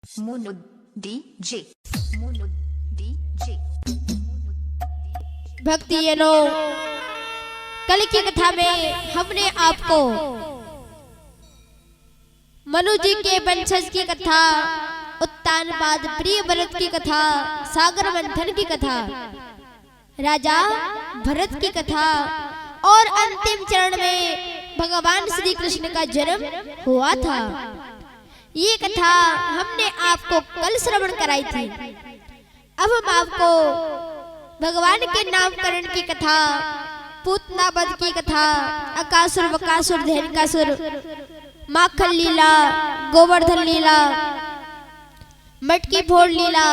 Mono DJ mono DJ. भक्तिजनों, कल की कथा में हमने आपको मनु जी के वंशज की कथा, उत्तानपाद प्रिय भरत की कथा, सागर मंथन की कथा, राजा भरत की कथा और अंतिम चरण में भगवान श्री कृष्ण का जन्म हुआ था। ये कथा हमने आपको कल श्रवण कराई थी। अब हम आपको भगवान के नामकरण की कथा, पूतना वध की कथा, अकासुर बकासुर धेनुकासुर, माखन लीला, गोवर्धन लीला, मटकी फोड़ लीला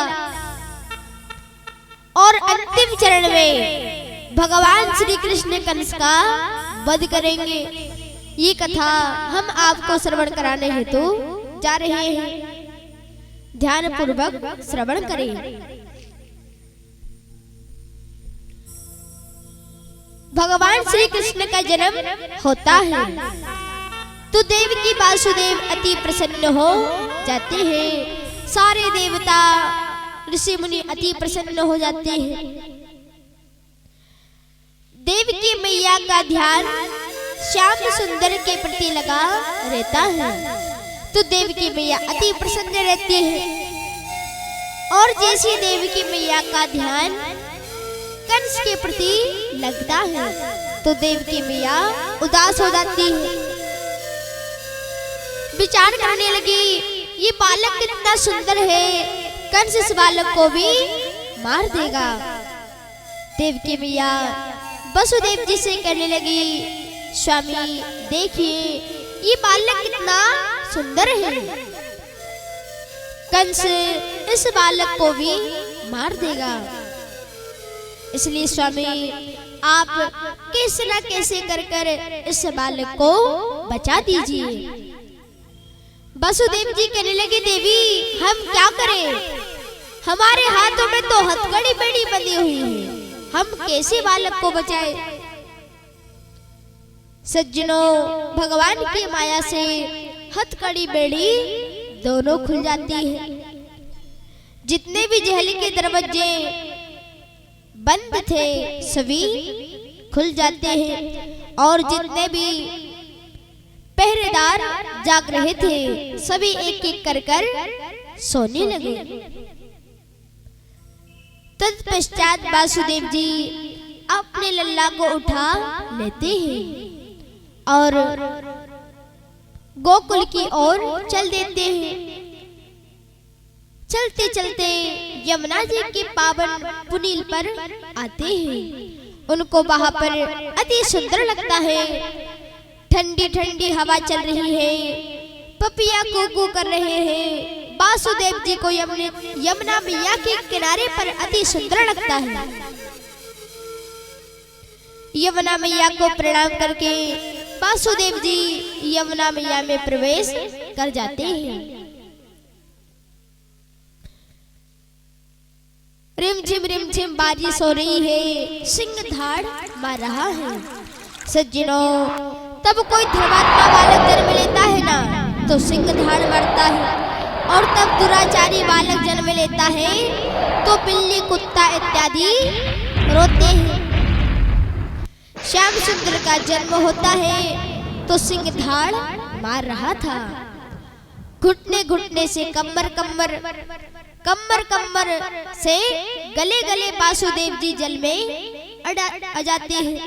और अंतिम चरण में भगवान श्री कृष्ण कंस का वध करेंगे। ये कथा हम आपको श्रवण कराने हेतु जा रहे हैं। ध्यान पूर्वक श्रवण करें। भगवान श्री कृष्ण का जन्म होता है तो देवकी वासुदेव अति प्रसन्न हो जाते हैं। सारे देवता ऋषि मुनि अति प्रसन्न हो जाते हैं। देवकी मैया का ध्यान श्याम सुंदर के प्रति लगा रहता है तो देवकी मैया अति प्रसन्न रहती है। और जैसे देवकी मैया का ध्यान कंस के प्रति लगता है तो देवकी मैया उदास हो जाती है। विचार करने लगी, ये बालक कितना सुंदर है, कंस इस बालक को भी मार देगा। देवकी मैया वसुदेव जी से कहने लगी, स्वामी देखिए ये बालक कितना सुंदर है, कंस इस बालक को भी मार देगा। इसलिए स्वामी आप कैसे न कैसे कर कर इस बालक को बचा दीजिए। वसुदेव जी कहने लगे, देवी हम क्या करें, हमारे हाथों में तो हथकड़ी बेड़ी बंधी हुई है, हम कैसे बालक को बचाए। सज्जनों, भगवान की माया से हथकड़ी बेड़ी दोनों खुल जाती है। जितने भी जहल के दरवाजे बंद थे सभी खुल जाते हैं और जितने भी पहरेदार जाग रहे थे सभी एक एक कर कर सोने लगे। तत्पश्चात वासुदेव जी अपने लल्ला को उठा लेते हैं और गोकुल की ओर चल देते हैं। चलते चलते यमुना जी के पावन पुनील पर आते हैं। उनको वहां पर अति सुंदर लगता है। ठंडी ठंडी हवा चल रही है, पपिया कूकू कर रहे हैं। वासुदेव जी को यमुना मैया के किनारे पर अति सुंदर लगता है। यमुना मैया को प्रणाम करके वासुदेव जी यमुना मैया में प्रवेश कर जाते हैं। रिमझिम बारिश हो रही है, सिंहधाड़ मार रहा है। सज्जनों, तब कोई धर्मात्मा बालक जन्म लेता है ना तो सिंहधाड़ मरता है और तब दुराचारी बालक जन्म लेता है तो बिल्ली कुत्ता इत्यादि रोते हैं। श्याम सुंदर का जन्म होता है तो सिंहधाड़ मार रहा था। घुटने घुटने से कमर कमर से गले गले वासुदेव जी जल में आ जाते हैं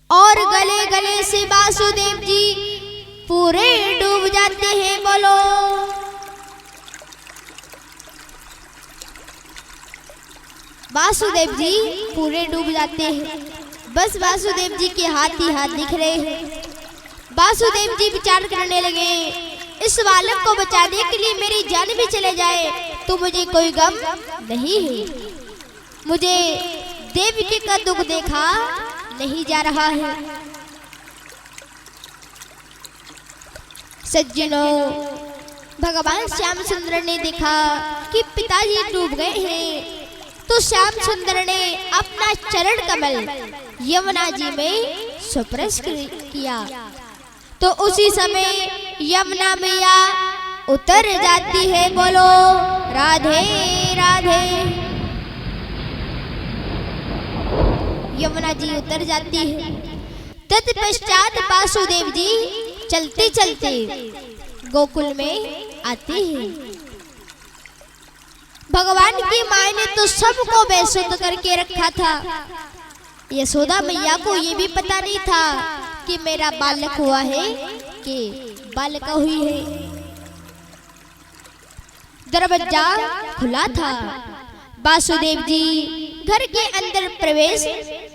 और गले गले से वासुदेव जी पूरे डूब जाते हैं। बोलो वासुदेव जी पूरे डूब जाते हैं। बस वासुदेव जी के हाथ ही हाथ दिख रहे हैं। वासुदेव जी विचार करने लगे, इस बालक को बचाने के लिए मेरी जान भी चले जाए तो मुझे कोई गम नहीं है। मुझे देवकी का दुख देखा नहीं जा रहा है। सज्जनों, भगवान श्याम सुंदर ने देखा कि पिताजी डूब गए हैं तो श्याम सुंदर ने अपना चरण कमल यमुना जी में स्पर्श किया तो उसी समय यमुना मैया उतर जाती है, बोलो राधे राधे। यमुना जी उतर जाती है। तत्पश्चात वासुदेव जी चलते चलते गोकुल में आते हैं। भगवान की माँ ने तो सबको बेसुध करके रखा था। यशोदा मैया को ये भी पता नहीं था कि मेरा बालक हुआ है कि बालिका हुई है। दरवाजा खुला था। वासुदेव जी घर के अंदर प्रवेश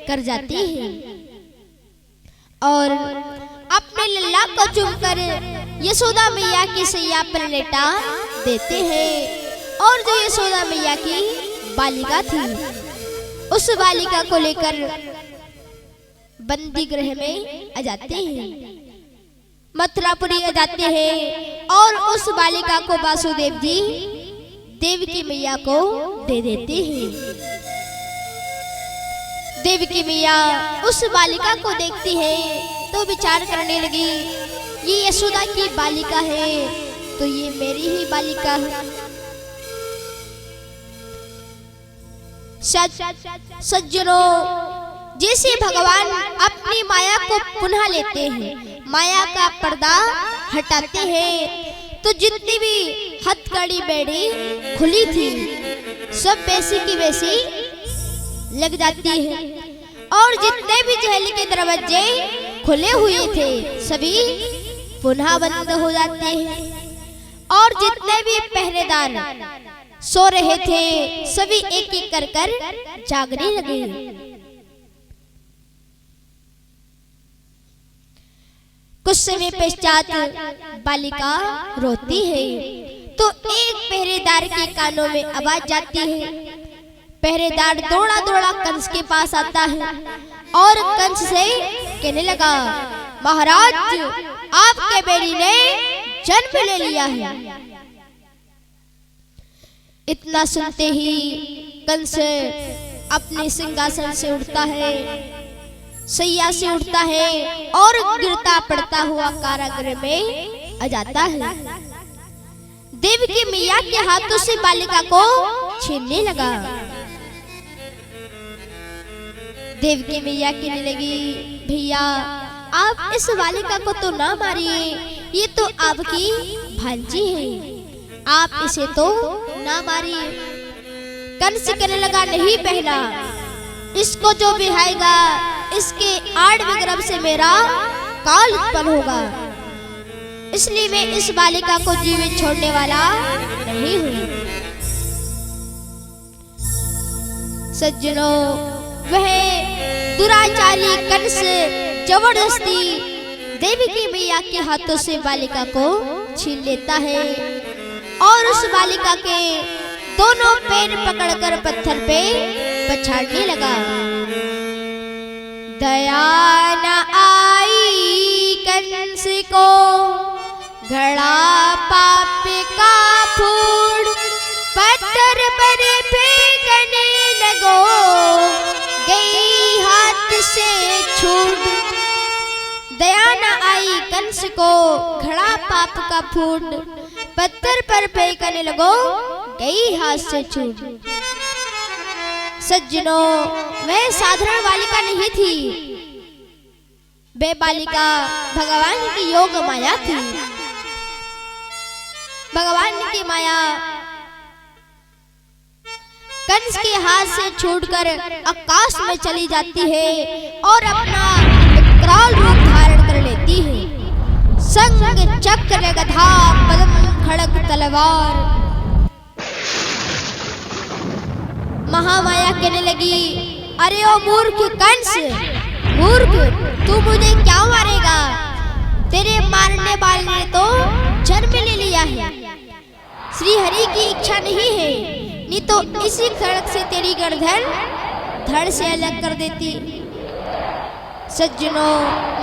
कर जाती है और अपने लल्ला को चूमकर यशोदा मैया की सैया पर लेटा देते हैं। और जो यशोदा मैया की बालिका थी, उस बालिका को लेकर बंदी गृह में आ जाते हैं, मथुरापुरी आ जाते हैं और उस बालिका को वासुदेव जी देवकी मैया को दे देते हैं। देवकी मैया उस बालिका को देखती है तो विचार करने लगी, ये यशोदा की बालिका है तो ये मेरी ही बालिका है। सज्जनों, जैसे भगवान अपनी माया को पुनः लेते हैं, माया का पर्दा हटाते हैं, तो जितनी भी हथकड़ी बेड़ी खुली थी सब वैसी की वैसी लग जाती है और जितने भी जेल के दरवाजे खुले हुए थे सभी पुनः बंद हो जाते हैं और जितने भी पहरेदार सो रहे थे सभी एक एक कर कर जागने लगे। कुछ समय पश्चात बालिका रोती है तो एक पहरेदार के कानों में आवाज जाती है। पहरेदार दौड़ा दौड़ा कंस के पास आता है और कंस से कहने लगा, महाराज आपके बेटी ने जन्म ले लिया है। इतना सुनते ही कंस अपने सिंहासन से उठता है, सैया से उठता है और गिरता पड़ता हुआ कारागृह में आ जाता है। देवकी मैया के हाथों से बालिका को छीनने लगा। देवकी मैया कहने लगी, भैया आप इस बालिका को तो ना मारिए, ये तो आपकी भांजी है, आप इसे तो ना मारिए। कंस कहने लगा, नहीं बहना, इसको जो बिहाएगा इसके आड़ विग्रह से मेरा काल उत्पन्न होगा, इसलिए मैं इस बालिका को जीवित छोड़ने वाला नहीं हूं। सज्जनों, वह दुराचारी कंस जबरदस्ती देवकी मैया के हाथों से बालिका को छीन लेता है और उस बालिका के दोनों पैर पकड़कर पत्थर पे पछाड़ने लगा। दया न आई कंस को घड़ा पाप का फूट, पत्थर पर फेंकने लगो गई हाथ से छूट। दया न आई कंस को घड़ा पाप का फूट, पत्थर पर फेंकने लगो गई हाथ से छूट। सज्जनों, वह साधारण बालिका नहीं थी, वे बालिका भगवान की योग माया थी। भगवान की माया कंस के हाथ से छूटकर आकाश में चली जाती है और अपना विकराल रूप धारण कर लेती है। संग चक्र गधा पद्म खड़ग तलवार। महामाया कहने लगी, अरे ओ मूर्ख कंस, मूर्ख, तू मुझे क्या मारेगा? तेरे मारने वाले ने तो जन्म ले लिया है, श्री हरि की इच्छा नहीं है, नहीं तो इसी खड़ग से तेरी गर्दन धड़ से अलग कर देती। सज्जनों,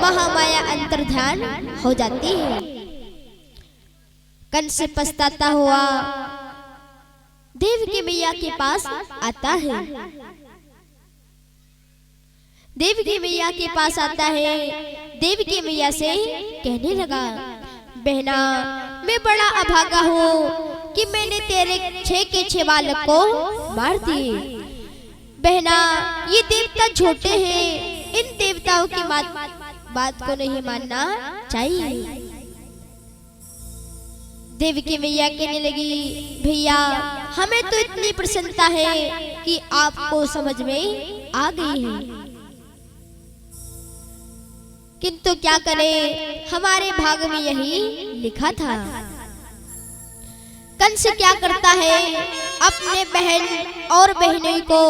महामाया अंतर्ध्यान हो जाती है। कंस पछताता हुआ देवकी मैया के पास आता है। देवकी मैया के पास आता है, देवकी मैया से कहने लगा, बहना मैं बड़ा अभागा हूँ कि मैंने तेरे 6 के 6 बालक को मार दिए। बहना, ये देवता छोटे हैं, इन देवताओं की बात को नहीं मानना चाहिए। देवकी मैया कहने लगी, भैया हमें तो इतनी प्रसन्नता है कि आपको समझ में आ गई है, किंतु क्या करें, हमारे भाग में यही लिखा था। कंस क्या करता है, अपने बहन और बहनों को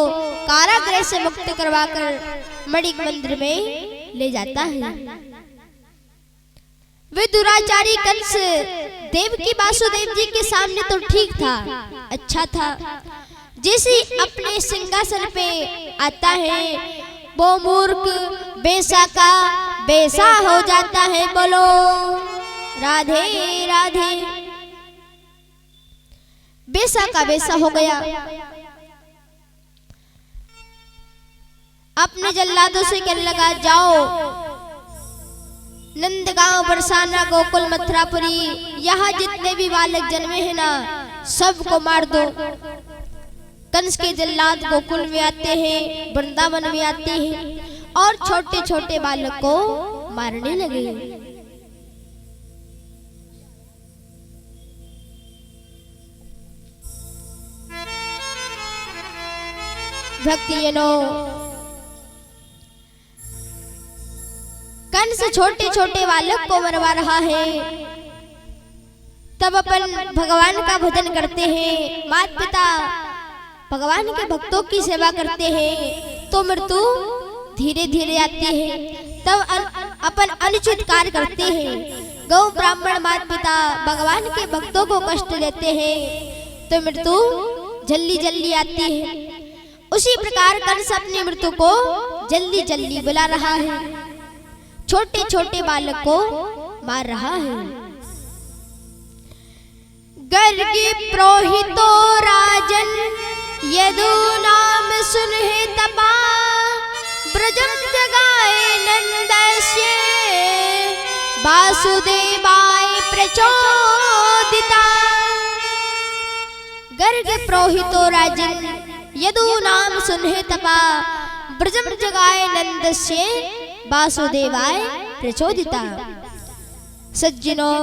कारागृह से मुक्त करवाकर मणिक मंदिर में ले जाता है। वे दुराचारी कंस देवकी वासुदेव जी के सामने तो ठीक था, अच्छा था। जैसे अपने सिंहासन पे आता है, वो मूर्ख बेसा का बेसा हो जाता है। बोलो राधे राधे। बेसा का बेसा हो गया। अपने जल्लादों से कहने लगा, जाओ नंदगांव, बरसाना, गोकुल, मथुरापुरी, यहाँ जितने भी बालक जन्मे हैं ना, सबको मार दो। कंस के जल्लाद गोकुल में आते हैं, वृंदावन में आते हैं और छोटे छोटे बालक को मारने लगे। भक्तिजनों, कंस छोटे छोटे बालक को मरवा रहा है, तब अपन भगवान का भजन करते हैं, माता पिता भगवान के भक्तों की सेवा करते हैं, तो मृत्यु धीरे धीरे आती है। तब अपन अनुचित कार्य करते हैं, गौ ब्राह्मण माता पिता भगवान के भक्तों को कष्ट देते हैं, तो मृत्यु जल्दी जल्दी आती है। उसी प्रकार कंस अपनी मृत्यु को जल्दी जल्दी बुला रहा है, छोटे छोटे बालक को मार रहा है। गर्गी प्रोहितो राजन यदु नाम सुनहि तपा, ब्रजम जगाए नंदस्य वासुदेवाय प्रचोदिता। गर्ग प्रोहितो राजन यदु नाम सुनहि तपा, ब्रजम जगाए नंदस्य वासुदेवाय प्रचोदिता। सज्जनों,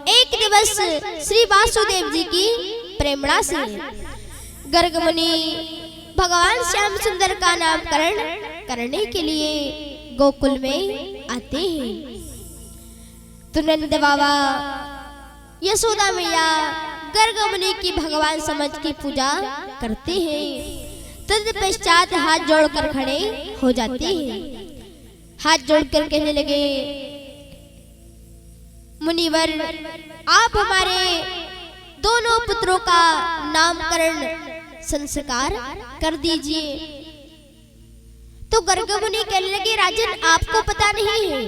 एक दिवस श्री वासुदेव जी की प्रेरणा से गर्ग मुनि भगवान श्याम सुंदर का नामकरण करने के लिए गोकुल में आते हैं। तो नंद बाबा, यशोदा मैया गर्ग मुनि की भगवान समझ की पूजा करते हैं। तत्पश्चात हाथ जोड़कर खड़े हो जाते हैं। हाथ जोड़कर कहने लगे, मुनिवर आप हमारे दोनों पुत्रों का नामकरण संस्कार कर दीजिए। तो गर्ग मुनि कहने लगे, राजन आपको पता नहीं है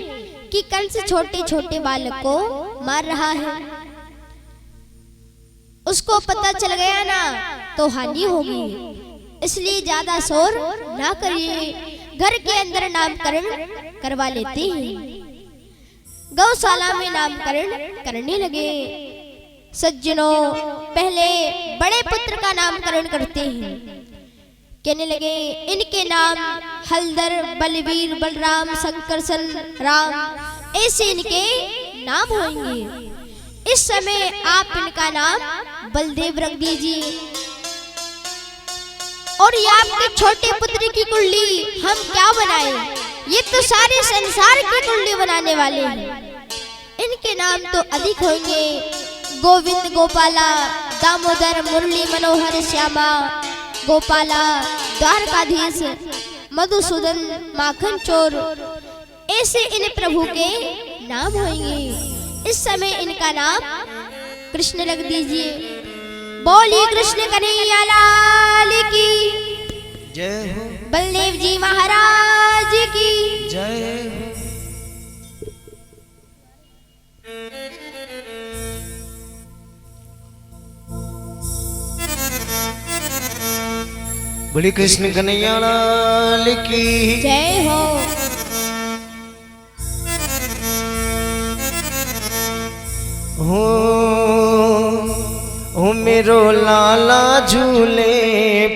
कि कंस छोटे छोटे बालक को मार रहा है, उसको पता चल गया ना तो हानि होगी, इसलिए ज्यादा शोर ना करिए, घर के अंदर नामकरण करवा लेते हैं। गौशाला में नामकरण करने लगे। सज्जनों, पहले बड़े पुत्र का नामकरण करते हैं। कहने लगे, इनके नाम हलधर, बलवीर, बलराम, शंकरसन, राम, ऐसे इनके नाम होंगे। इस समय आप इनका नाम बलदेव रख दीजिए। और ये आपके छोटे पुत्र की कुंडली हम क्या बनाए, ये तो सारे संसार की कुंडली बनाने वाले हैं। इनके नाम तो अधिक होंगे, गोविंद, गोपाला, दामोदर, मुरली, मनोहर, श्यामा, गोपाला, द्वारकाधीश, मधुसूदन, माखन चोर, ऐसे इन प्रभु के नाम होंगे। इस समय इनका नाम कृष्ण रख दीजिए। बोलिए कृष्ण कन्हैया लाल की जय हो, बलदेव जी महाराज की जय हो। बोली कृष्ण कन्हैया लाल की जय हो। हो। ओ मेरो लाला झूले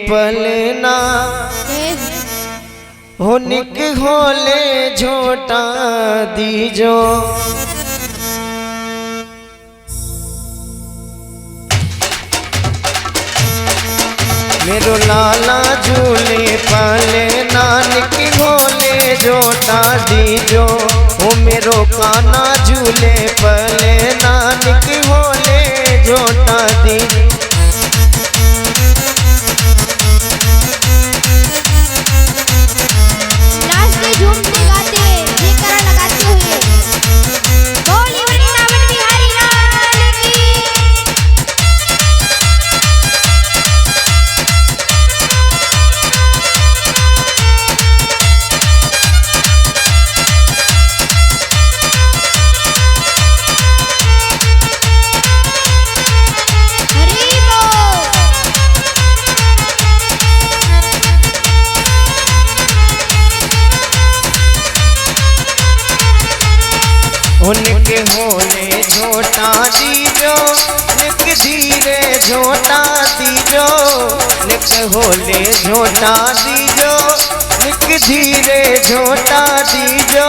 पलना हो निक होले झोटा दीजो मेरो लाला झूले पले नानक घोले जोटा दीजो ओ मेरो काना झूले पले नानक घोले जोटा दीजो नाचते झूमते गाते जयकारा लगाते हुए बोली वृंदावन बिहारी लाल की। उनके होले झोटा दीजो निक धीरे झोटा दीजो निक होले झोटा दीजो निक धीरे झोटा दीजो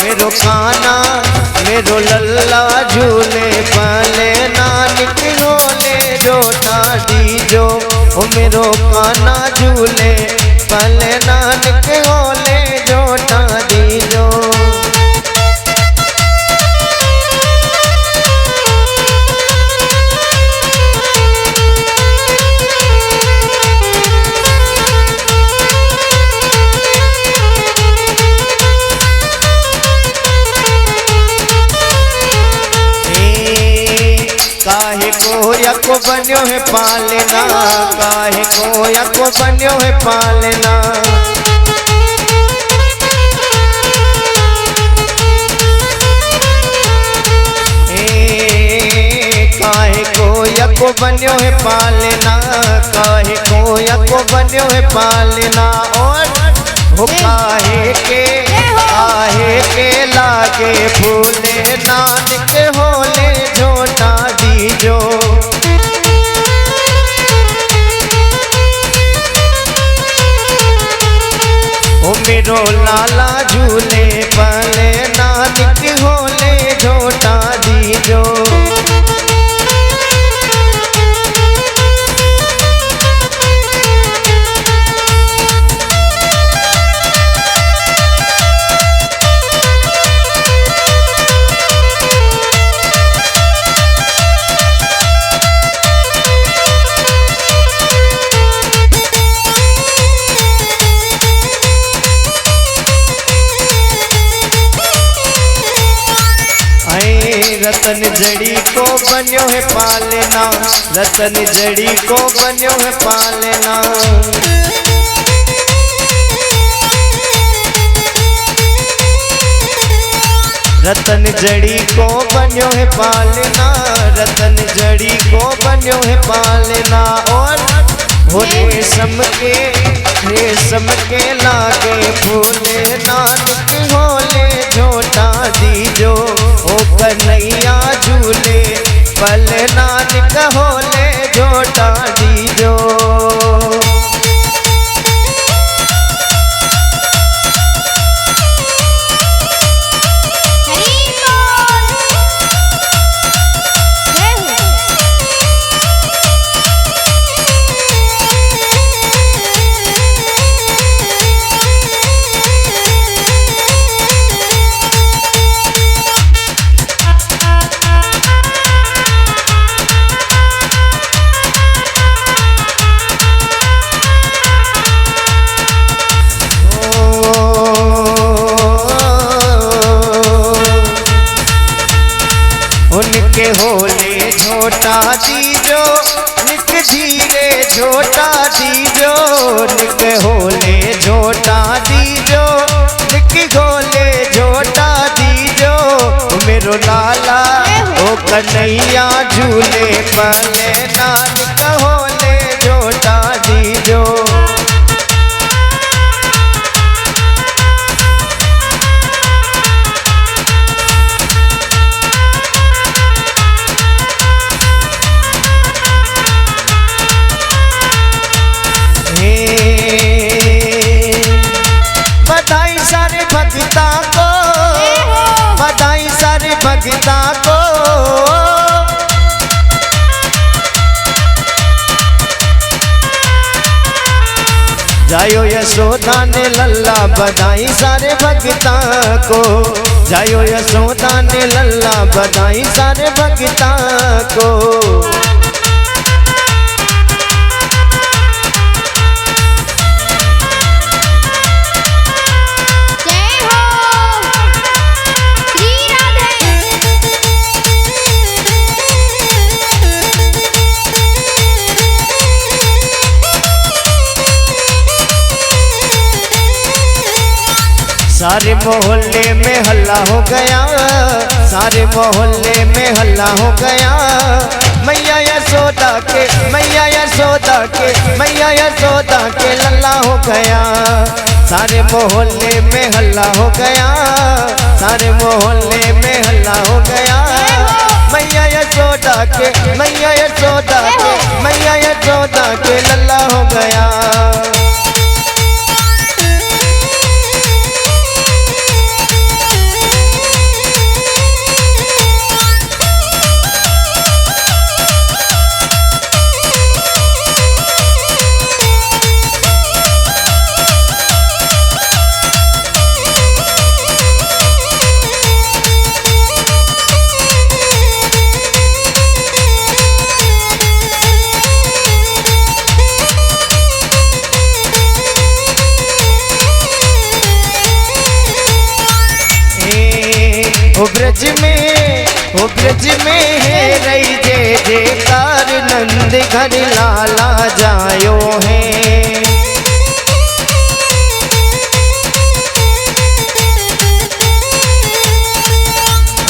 मेरो काना मेरो लल्ला झूले पले नानक होले झोटा दीजो ओ मेरो काना झूले पले नानक होले झोटा दीजो काहे को यको बन्यो है पालना काहे को यको बन्यो है पालना काहे को यको बन्यो है पालना काहे को यको बन्यो है पालना और हो काहे के लागे फूले नानक होले झोटा दीजो ओ मेरो लाला झूले पले नानक होले झोटा दीजो रतन जड़ी को बन्यो है पालना रतन जड़ी को बन्यो है पालना रतन जड़ी को बन्यो है पालना रतन जड़ी को बन्यो है पालना और हो रेशम के लागे फूले नानक होले झोटा दीजो ओ कन्हैया झूले पल नानक होले झोटा दीजो उनके होले झोटा दीजो निक धीरे झोटा दीजो निक होले झोटा दीजो निक होले झोटा दीजो मेरो लाला ओ कन्हैया झूले पले नानक होले झोटा दीजो भगता को, बधाई सारे भगता को। जायो यशोदा ने लल्ला बधाई सारे भगता को, जायो यशोदा ने लल्ला बधाई सारे भगता को। सारे मोहल्ले में हल्ला हो गया, सारे मोहल्ले में हल्ला हो गया। मैया यशोदा के, मैया यशोदा के, मैया यशोदा के लल्ला हो गया। सारे मोहल्ले में हल्ला हो गया, सारे मोहल्ले में हल्ला हो गया। मैया यशोदा के, मैया यशोदा के, मैया यशोदा के लल्ला हो गया। ओ ब्रज में है रही जय जयकार, नंद घर लाला जायो है।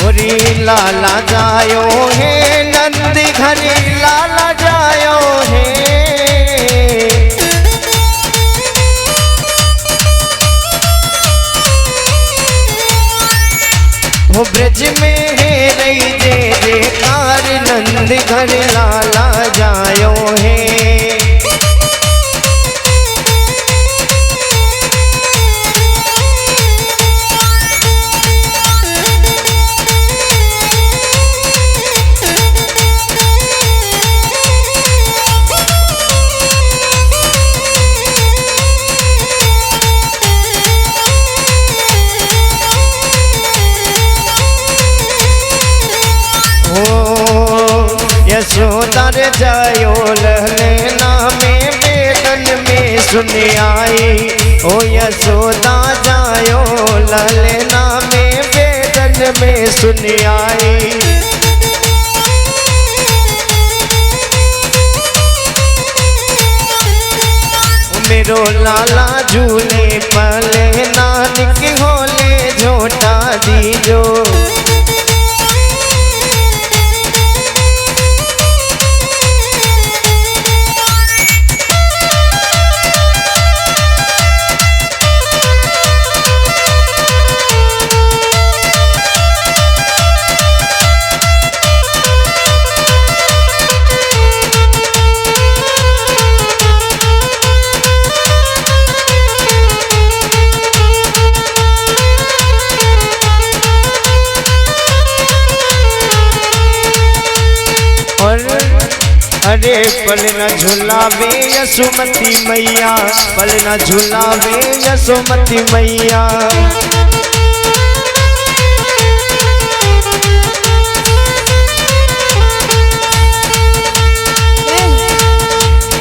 ओरी लाला जायो है, नंद घर लाला जायो है। वो ब्रज में है रही जय जयकार, नंद घर लाला जायो है। यशोदा रे जायो ललना में वेदन में सुन आई। ओ यशोदा जायो ललना में वेदन में सुन आई। मेरो लाला झूले पले नानक होले झोटा दीजो। अरे पल न झुलावे यशोमती मैया, पल न झुलावे यशोमती मैया।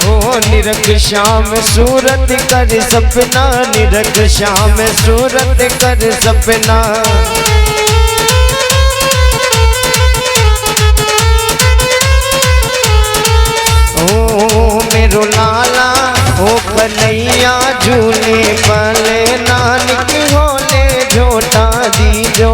ओ निरख श्याम सूरत कर सपना, निरख श्याम सूरत कर सपना। मेरो लाला ओ कन्हैया झूले पले नानक होले झोटा दीजो।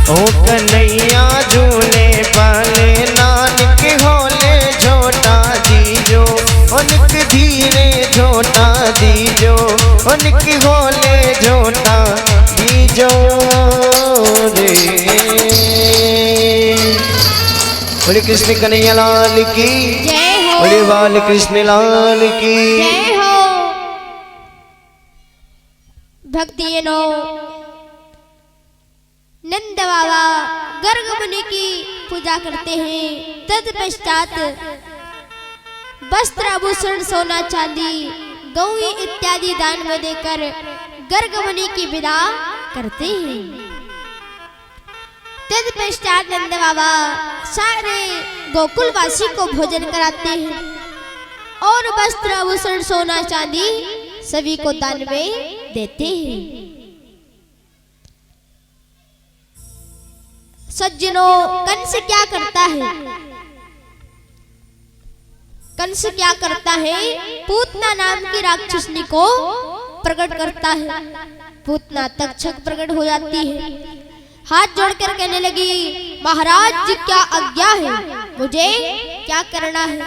ओ कन्हैया झूले पाले नानक होले झोटा दीजो उनक धीरे झोटा दीजो उनक होले झोटा दीजो रे। बोले कृष्ण कन्हैया लाल की जय हो। बोले बाल कृष्ण लाल की जय हो। भक्तिजनों, नंद बाबा गर्ग मुनि की पूजा करते हैं। तत्पश्चात वस्त्र आभूषण सोना चांदी गौ इत्यादि दान में देकर गर्ग मुनि की विदा करते हैं। तत्पश्चात नंद बाबा सारे गोकुलवासी को भोजन कराते हैं और वस्त्र आभूषण सोना चांदी सभी को दान में देते हैं। सज्जनों, कंस क्या करता है? कंस क्या करता है? पूतना नाम की राक्षसनी को प्रकट करता है। पूतना तक्षक प्रकट हो जाती है, हाथ जोड़कर कहने लगी, महाराज जी क्या आज्ञा है, मुझे क्या करना है?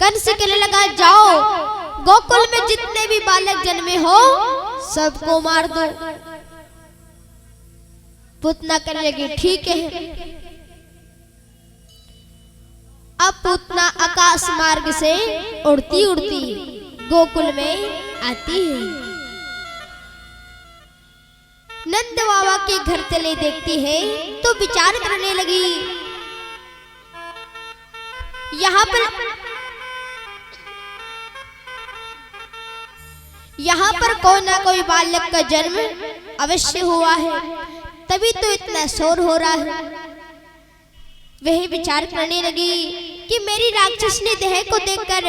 कंस कहने लगा, जाओ गोकुल में जितने भी बालक जन्मे हो सबको मार दो। पूतना कहने लगी, ठीक है। अब पूतना आकाश मार्ग से उड़ती उड़ती गोकुल में आती है। नंद बाबा के घर तले देखती है तो विचार करने लगी, यहाँ पर कोई ना कोई बालक का जन्म अवश्य हुआ है, तभी तो इतना शोर हो रहा है। वही विचार करने लगी कि मेरी राक्षसनी देह को देखकर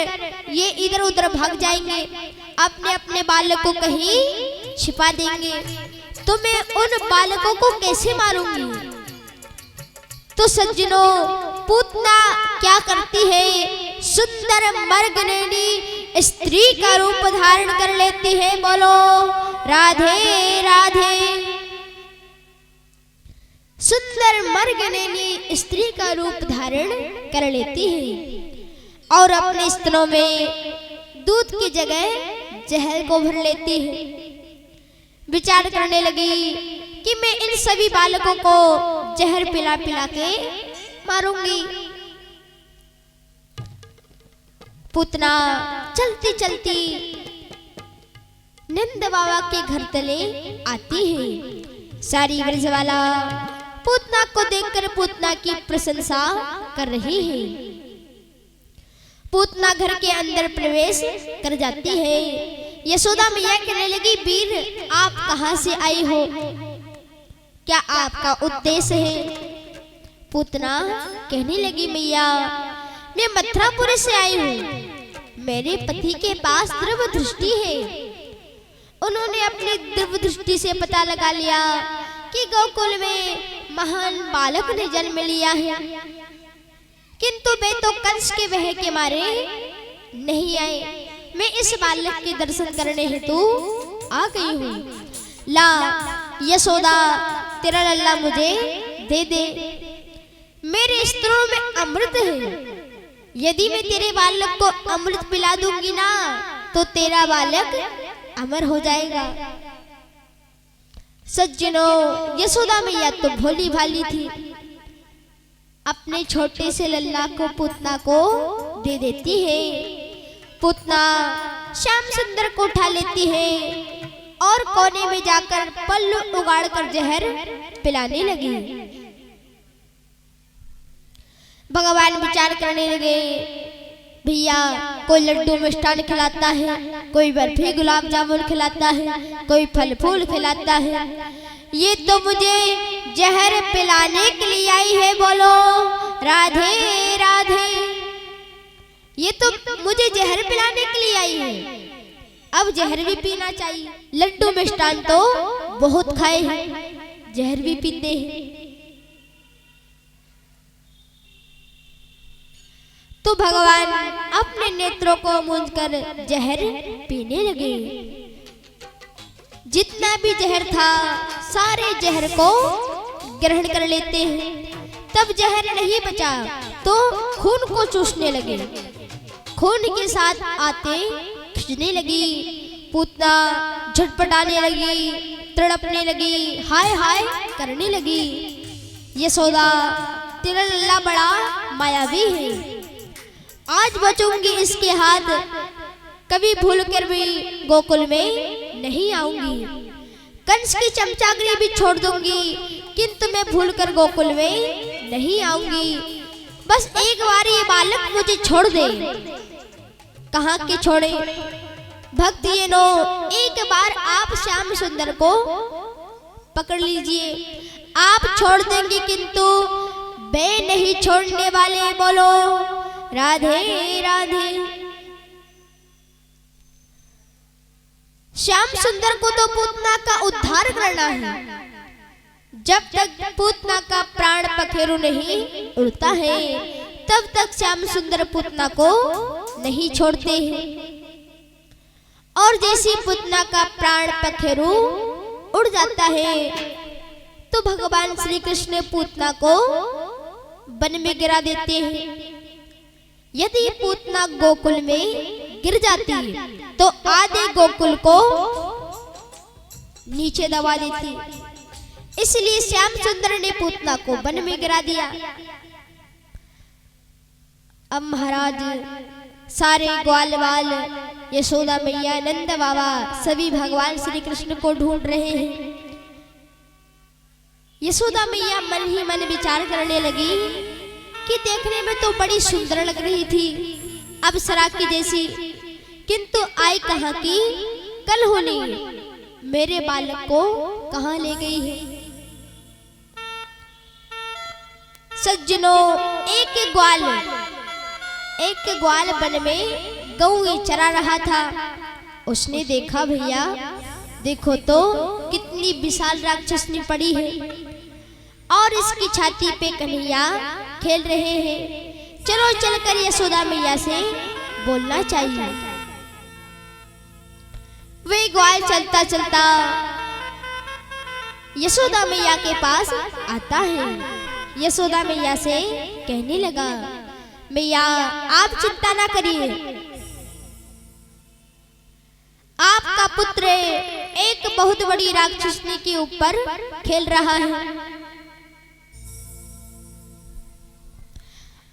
ये इधर उधर भाग जाएंगे, अपने अपने बालकों को कहीं छिपा देंगे, तो मैं उन बालकों को कैसे मारूंगी? तो सज्जनों, पूतना क्या करती है? सुंदर मर्गनयनी स्त्री का रूप धारण कर लेती है। बोलो राधे राधे। सुंदर मर्गनयनी स्त्री का रूप धारण कर लेती है और अपने स्तनों में दूध की जगह जहर को भर लेती है। विचार करने लगी कि मैं इन सभी बालकों को जहर पिला पिला के मारूंगी। पूतना चलती चलती नंद बाबा के घर तले आती है। सारी ब्रजवाला पूतना को देखकर पूतना की प्रशंसा कर रही है। पूतना घर के अंदर प्रवेश कर जाती है। यशोदा मैया कहने लगी, वीर आप कहां से आई हो, क्या आपका उद्देश्य है? पूतना कहने लगी, मैया मैं मथुरापुर से आई हूँ, मेरे पति के पास दिव्य दृष्टि है। उन्होंने अपनी दिव्य दृष्टि से पता लगा लिया कि गोकुल में महान बालक ने जन्म लिया है, किंतु वे तो कंस के वह के मारे नहीं आए। मैं इस बालक के दर्शन करने हेतु आ गई हूँ। ला यशोदा, तेरा लल्ला मुझे दे दे, मेरे स्तनों में अमृत है। यदि मैं तेरे बालक को अमृत पिला दूंगी ना, तो तेरा बालक अमर हो जाएगा। सज्जनों, यशोदा मैया तो भोली भाली थी, अपने छोटे से लल्ला को पूतना को दे देती है। पूतना श्याम सुंदर को उठा लेती है और कोने में जाकर पल्लू उगाड़कर जहर पिलाने लगी। भगवान विचार करने लगे, भैया कोई लड्डू मिष्ठान खिलाता है, कोई बर्फी गुलाब जामुन खिलाता है, कोई फल फूल खिलाता है, ये तो मुझे जहर पिलाने के लिए आई है। बोलो राधे राधे। ये तो मुझे जहर पिलाने के लिए आई है, अब जहर भी पीना चाहिए। लड्डू मिष्ठान तो बहुत खाए हैं, जहर भी पीते हैं। तो भगवान अपने नेत्रों को मूंझकर जहर पीने लगे। जितना भी जहर था सारे जहर को ग्रहण कर लेते हैं। तब जहर नहीं बचा तो खून को चूसने लगे। खून के साथ आते खिंचने लगी। पूतना झटपटाने लगी, तड़पने लगी, हाय हाय करने लगी। यशोदा तेरा लल्ला बड़ा मायावी है, आज बचूंगी इसके हाथ, कभी भूल कर भी गोकुल में नहीं आऊंगी। कंस की चमचागिरी भी छोड़ दूंगी, किंतु मैं भूल कर गोकुल में नहीं आऊंगी। बस एक बार ये बालक मुझे छोड़ दे। कहाँ के छोड़े भक्त ये नो, एक बार आप श्याम सुंदर को पकड़ लीजिए। आप छोड़ देंगे किंतु मैं नहीं छोड़ने वाले। बोलो राधे राधे। श्याम सुंदर को तो पूतना का उद्धार करना है। जब तक पूतना का प्राण पखेरु नहीं उड़ता है तब तक श्याम सुंदर पूतना को नहीं छोड़ते हैं। और जैसे पूतना का प्राण पखेरु उड़ जाता है तो भगवान श्री कृष्ण पूतना को वन में गिरा देते हैं। यदि पूतना गोकुल में गिर जाती तो आधे गोकुल को नीचे दबा देती। इसलिए श्याम सुंदर ने पूतना को वन में गिरा दिया। अब महाराज सारे ग्वालवाल, यशोदा मैया, नंद बाबा सभी भगवान श्री कृष्ण को ढूंढ रहे हैं। यशोदा मैया मन ही मन विचार करने लगी कि देखने में तो बड़ी सुंदर लग रही थी, अप्सरा की जैसी, किंतु आई कहाँ की कल होनी, मेरे बालक को कहाँ ले गई है। सज्जनों, एक ग्वाल वन में गऊ चरा रहा था। उसने देखा, भैया देखो तो कितनी विशाल राक्षसनी पड़ी है और इसकी छाती पे कन्हैया खेल रहे हैं। चलो चलकर यशोदा मैया से बोलना चाहिए। वे ग्वाल चलता चलता यशोदा मैया के पास आता है। यशोदा मैया से कहने लगा, मैया आप चिंता ना करिए, आपका पुत्र एक बहुत बड़ी राक्षसनी के ऊपर खेल रहा है।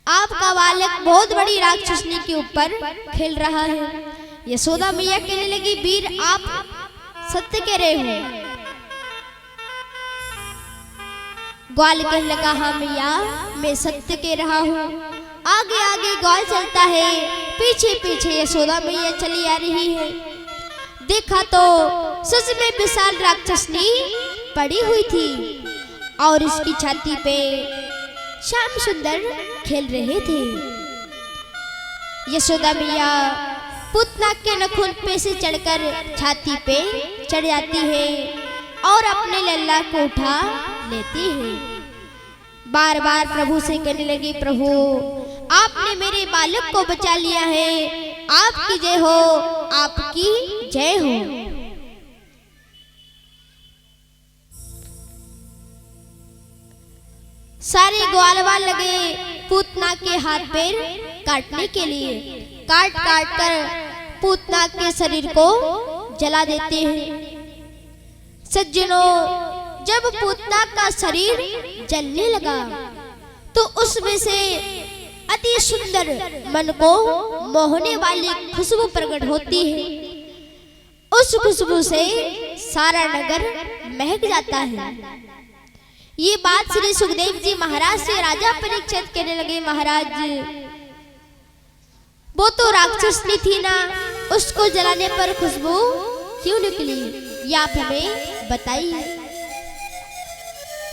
आपका बालक बहुत बड़ी राक्षसनी के ऊपर खेल रहा है। यशोदा मैया कहने लगी, वीर आप सत्य कह रहे हो। ग्वाल कहने लगा, हाँ मैया मैं सत्य कह रहा हूँ। आगे आगे ग्वाल चलता है, पीछे पीछे यशोदा मैया चली आ रही है। देखा तो सच में विशाल राक्षसनी पड़ी हुई थी और इसकी छाती पे श्याम सुंदर खेल रहे थे। यशोदा मैया पूतना के नखून पे से चढ़कर छाती पे चढ़ जाती है और अपने लल्ला को उठा लेती है। बार बार प्रभु से कहने लगी, प्रभु आपने मेरे बालक को बचा लिया है, आपकी जय हो, आपकी जय हो। सारे ग्वालवाल लगे पूतना के हाथ पैर काटने के लिए। काट काट कर पूतना के शरीर को जला देते हैं। सज्जनों, जब पूतना का शरीर जलने लगा तो उसमें से अति सुंदर मन को मोहने वाली खुशबू प्रकट होती है। उस खुशबू से सारा नगर महक जाता है। ये बात श्री सुखदेव जी महाराज से राजा परीक्षित कहने लगे, महाराज वो तो राक्षसनी थी ना, उसको जलाने पर खुशबू क्यों निकली, ये आप हमें बताइए।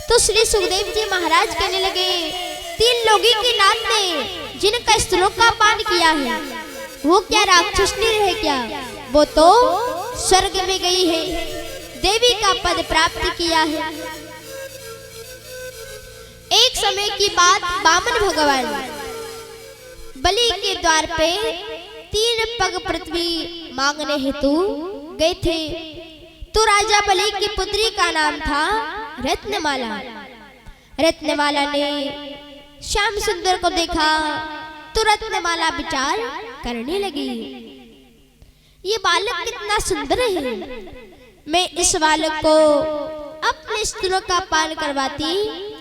तो श्री सुखदेव जी महाराज कहने लगे, 3 लोगों की नाथ ने जिनका स्त्रों का पान किया है वो क्या राक्षसनी रहे क्या, वो तो स्वर्ग में गई है, देवी का पद प्राप्त किया है। एक समय की बात, बामन भगवान बलि के द्वार पे 3 पग पृथ्वी मांगने हेतु गए थे। तो राजा बलि की पुत्री का नाम था रत्नमाला। रत्नमाला ने श्याम सुंदर को देखा तो रत्नमाला विचार करने लगी, ये बालक कितना सुंदर है, मैं इस बालक को अपने स्तनों का पान करवाती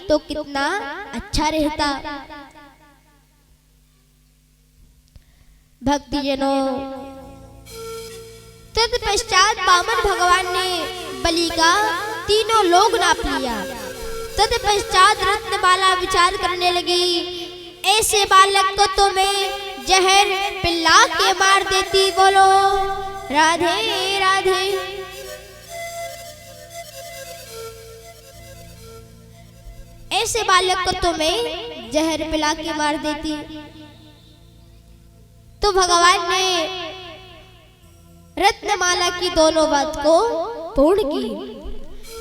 तो कितना अच्छा रहता। भक्तजनों, तत्पश्चात वामन भगवान ने बलि का तीनों लोग नाप लिया। तत्पश्चात रत्नमाला विचार करने लगी, ऐसे बालक को तो मैं जहर पिला के मार देती। बोलो राधे राधे। ऐसे बालक को तो मैं जहर पिला के मार देती। तो भगवान ने रत्नमाला की दोनों बात को पूर्ण की।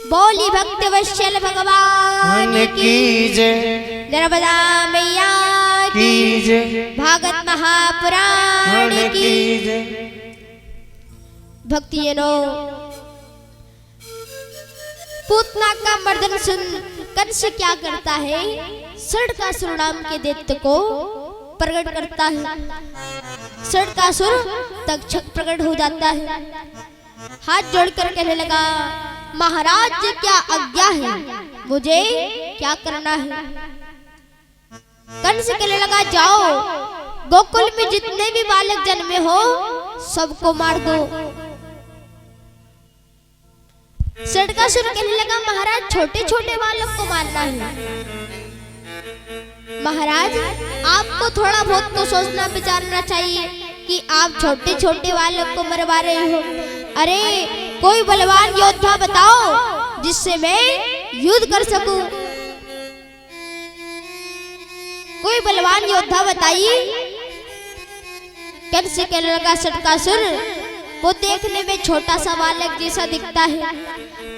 बोली भक्त वत्सल भगवान की जय, नर्मदा मैया की जय, भागवत महापुराण की जय। भक्तिजनों, पूतना का मर्दन सुन कंस क्या करता है, षट्कासुर नाम के दैत्य को प्रकट करता है। षट्कासुर तक्षक प्रकट हो जाता है, हाथ जोड़कर कहने लगा, महाराज क्या आज्ञा है, मुझे क्या करना है। कंस कहने लगा, जाओ गोकुल में जितने भी बालक जन्मे हो सबको मार दो। षट्कासुर कहने लगा, महाराज छोटे छोटे बालक को मारना है। महाराज आपको थोड़ा बहुत तो सोचना विचारना चाहिए कि आप छोटे छोटे बालक को मरवा रहे हो। अरे कोई बलवान योद्धा बताओ जिससे मैं युद्ध कर सकूं। कोई बलवान योद्धा बताइए। कंस कहने लगा, षट्कासुर वो देखने में छोटा सा बालक जैसा दिखता है,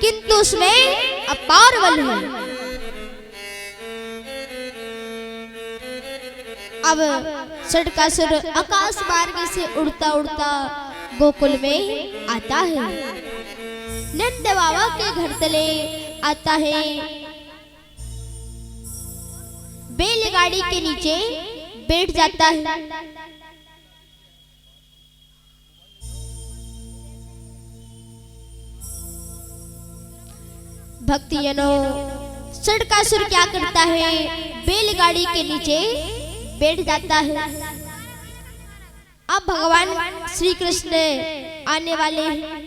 किंतु उसमें अपार बल है। अब षट्कासुर आकाश मार्ग से उड़ता उड़ता गोकुल में आता है, नंद बाबा के घर तले आता है, बैलगाड़ी के नीचे बैठ जाता है। भक्तजनों, षट्कासुर क्या करता है, बैलगाड़ी के नीचे बैठ जाता है। अब भगवान श्री कृष्ण आने वाले हैं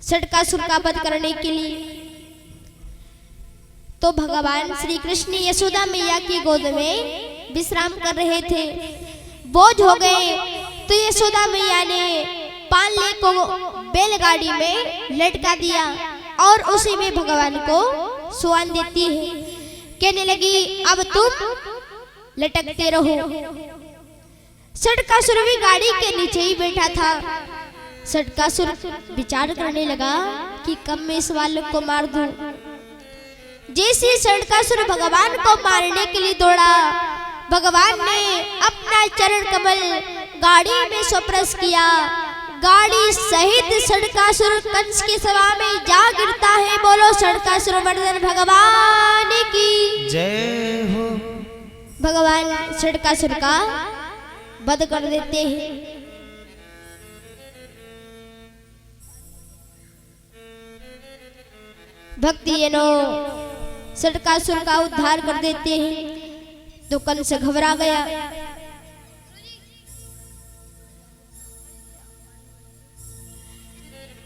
षट्कासुर का वध करने के लिए। तो भगवान श्री कृष्ण यशोदा मैया की गोद में विश्राम कर रहे थे। बोझ हो गए तो यशोदा मैया ने पालने को बैलगाड़ी में लटका दिया और उसी में भगवान को सुआन देती है। कहने लगी, अब तुम लटकते रहो। षट्कासुर भी गाड़ी के नीचे ही बैठा था। षट्कासुर विचार करने लगा कि कब मैं इस बालक को मार दूं। जैसे षट्कासुर भगवान को मारने के लिए दौड़ा, भगवान ने अपना चरण कमल गाड़ी में स्पर्श किया। गाड़ी सहित षट्कासुर कंस की सभा में जा गिरता है। बोलो षट्कासुर मर्दन भगवान की जय हो। भगवान षट्कासुर का वध कर देते हैं। भक्तजनों, षट्कासुर का उद्धार कर देते हैं। तो कंस घबरा गया।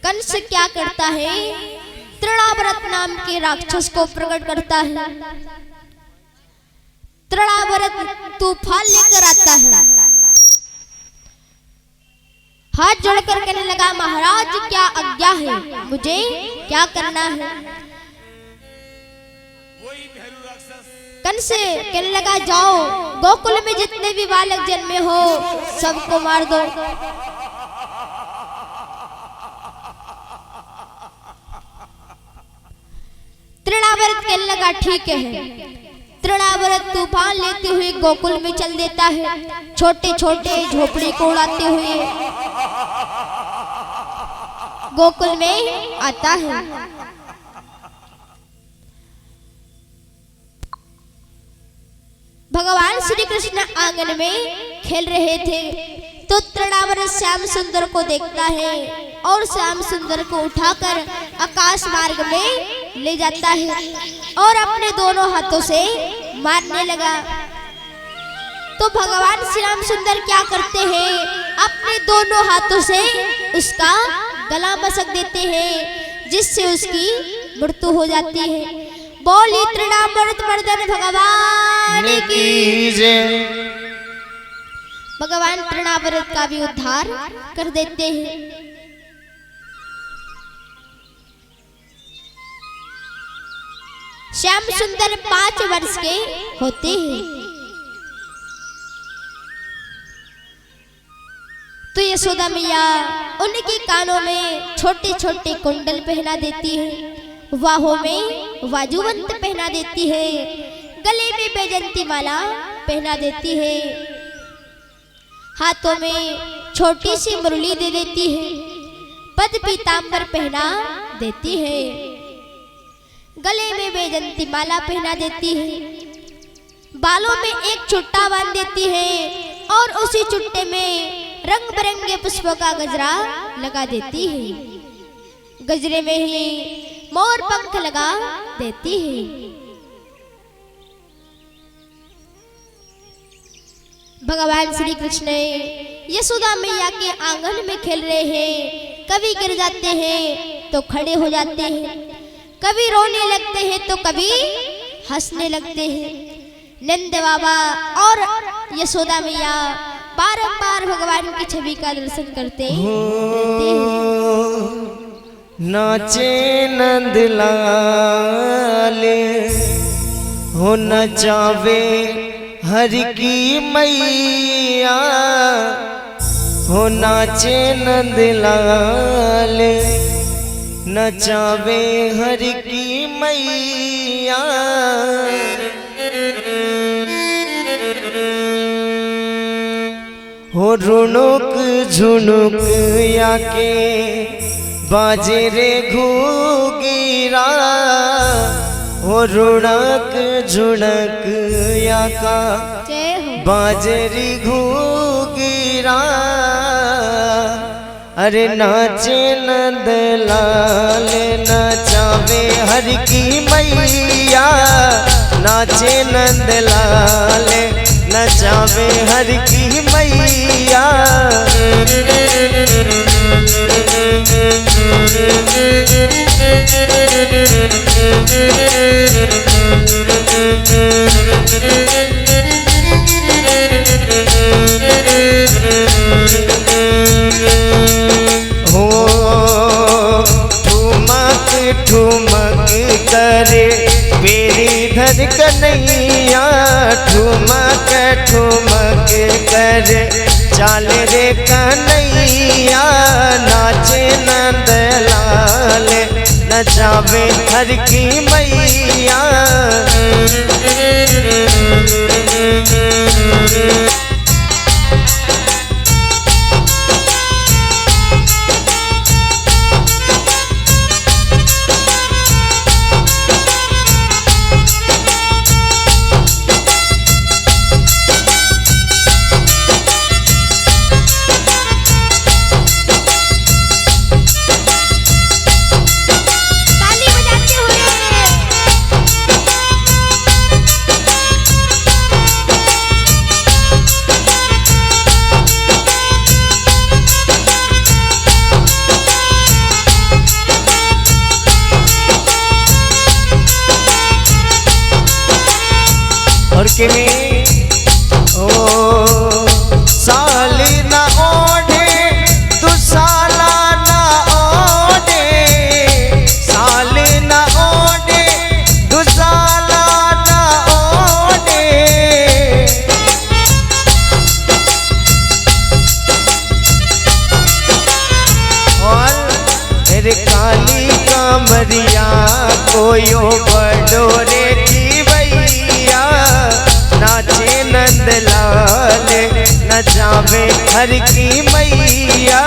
कंस क्या करता है, तृणाव्रत नाम के राक्षस को प्रकट करता है। तृणाव्रत तूफान लेकर आता है। हाथ जोड़कर कहने लगा, महाराज क्या आज्ञा है, मुझे क्या करना है। कंस कहने लगा, जाओ गोकुल में जितने भी बालक जन्मे हो सबको मार दो। तृणाव्रत कहने लगा, ठीक है। तृणाव्रत तूफान लेते हुए गोकुल में चल देता है, छोटे छोटे झोपड़ी को उड़ाते हुए गोकुल में आता है। भगवान श्री कृष्ण आंगन में खेल रहे थे तो तृणावर श्याम सुंदर को देखता है और श्याम सुंदर को उठाकर आकाश मार्ग में ले जाता है और अपने दोनों हाथों से मारने लगा। तो भगवान श्याम सुंदर क्या करते हैं, अपने दोनों हाथों से उसका गला मसक देते हैं जिससे उसकी मृत्यु हो जाती है। बोली तृणामृत मर्दन भगवान की जय। भगवान तृणामृत का भी उद्धार कर देते हैं। श्याम सुंदर 5 वर्ष के होते हैं तो यशोदा मैया उनके कानों में छोटे छोटे कुंडल पहना देती है, बाहों में बाजूबंद पहना देती है, गले में बैजंती माला पहना देती है, हाथों में छोटी सी मुरली दे देती है, पद पीतांबर पहना देती है, गले में बैजंती माला पहना देती है, बालों में एक चुट्टा बांध देती है और उसी चुट्टे में रंग बिरंगे पुष्पों का गजरा लगा देती है। गजरे में ही मोर पंख लगा देती है। भगवान श्री कृष्ण यशोदा मैया के आंगन में खेल रहे हैं। कभी गिर जाते हैं तो खड़े हो जाते हैं, कभी रोने लगते हैं तो कभी हंसने लगते हैं। नंद बाबा और यशोदा मैया बारंबार भगवान की छवि का दर्शन करते रहते हैं। नाचे नंद लाले हो नचावे हर की मैया, हो नाचे नंद लाले नचावे हर की मैया। हो रुनुक झुनुक याके बाजे रे घूगिरा, हो रुणक झुणक याका बाजरी घूगिरा। अरे नाचे नंद लाल नचावे हर की मैया, नाचे नंद लाल नचावे हर की मैया। हो ठुमक ठुमक करे मेरी धर कन्हैया, ठुमक ठुमक करे चाल रे कन्हैया। नाचे नंद लाल नचावे हर की मैया। और के ओ साल ना ओढ़े तू साला ना ओढ़े, साल ना ओढ़े तू साला ना ओढ़े। और तेरे काली कामरिया कोयो बडोरे की भैया। नाचे नंद लाल नचावे हर की मैया।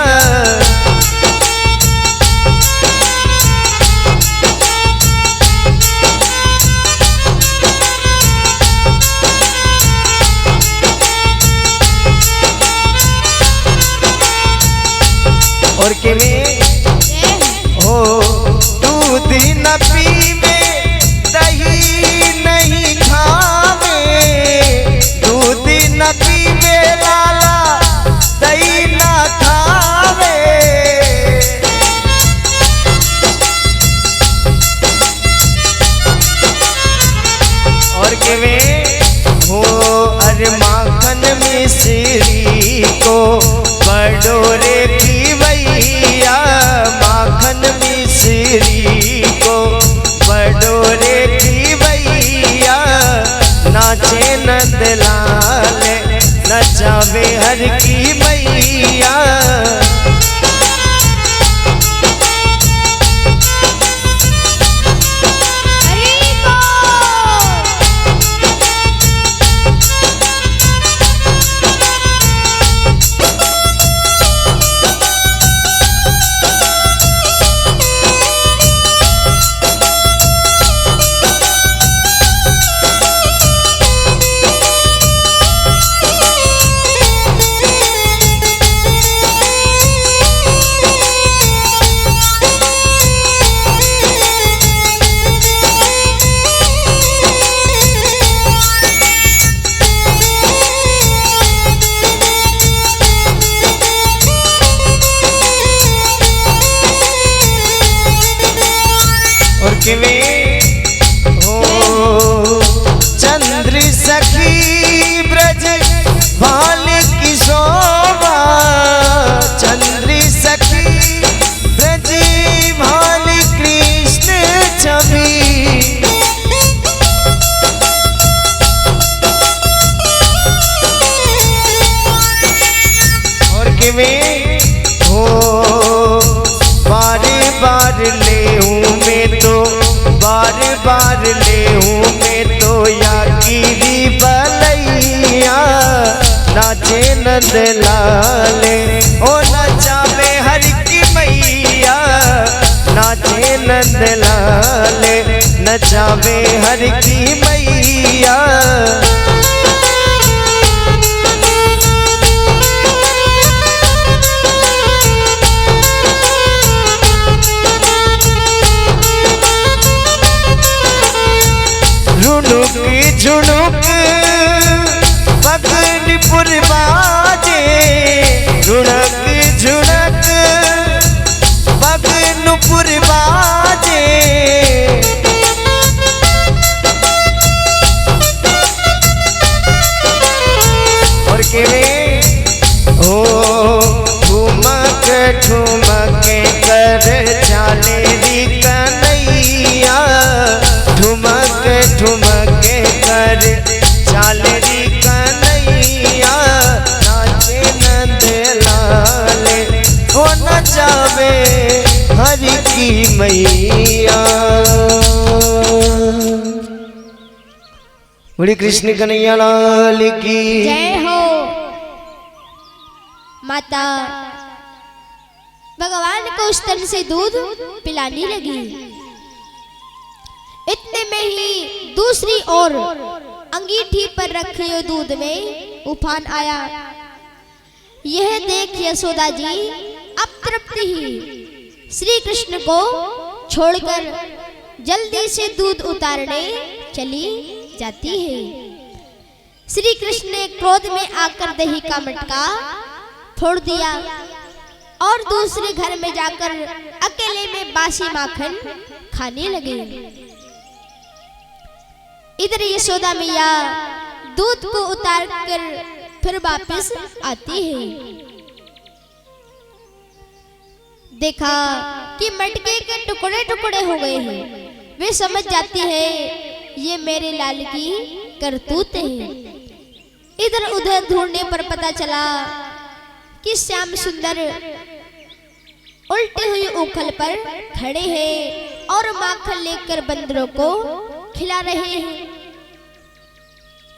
केवे हो अरे माखन मिश्री को बडोरे की भैया, माखन मिश्री को बडोरे की भैया, नाचे नंद लाल नचावे हर की मैया। हो चंद्र सखी ब्रज भाल की शोभा, चंद्र सखी ब्रज भाल कृष्ण छवि, और किवे हो बार बार ले मैं तो बार बार ले मैं तो या गिरी बलैया, नाचे नंद लाले ओ नचावे हर की मैया, नाचे नंद लाले नचावे हर की मैया। झुनुक झुनुक पगनपुर बाजे, झुनक झुनक पगनपुर बाजे, और केवे हो ठुमक ठुमक कर चाले री कन्हैया, ठुमक ठुमक कर चालरी कन्हैया, नाचे नंद लाल ओ नचावे हरि की मैया। बड़ी कृष्ण कन्हैया लाल की जय हो। माता भगवान को स्तन से दूध पिलाने लगी। इतने में ही दूसरी ओर अंगीठी पर रखे हुए दूध में उफान आया। यह देख यशोदा जी अब तृप्ति ही श्री कृष्ण को छोड़कर जल्दी से दूध उतारने चली जाती है। श्री कृष्ण ने क्रोध में आकर दही का मटका फोड़ दिया और दूसरे घर में जाकर अकेले में बासी माखन खाने लगे। इधर यशोदा मैया दूध को उतार कर फिर वापस आती है। देखा कि मटके के टुकड़े टुकड़े हो गए हैं। वे समझ जाती है ये मेरे लाल की करतूत है। इधर उधर ढूंढने पर पता चला कि श्याम सुंदर उल्टी हुई उखल पर खड़े हैं और माखन लेकर बंदरों को खिला रहे हैं।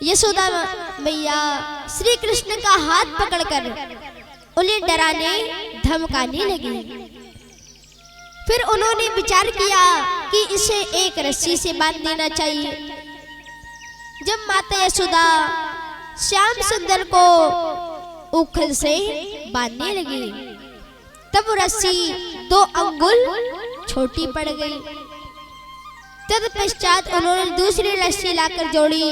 यशोदा मैया श्री कृष्ण का हाथ पकड़कर उन्हें डराने धमकाने लगी। फिर उन्होंने विचार किया कि इसे एक रस्सी से बांध देना चाहिए। जब माता यशोदा श्याम सुंदर को उखल से बांधने लगी तब वो रस्सी 2 अंगुल छोटी पड़ गई। तत्पश्चात उन्होंने दूसरी रस्सी लाकर जोड़ी,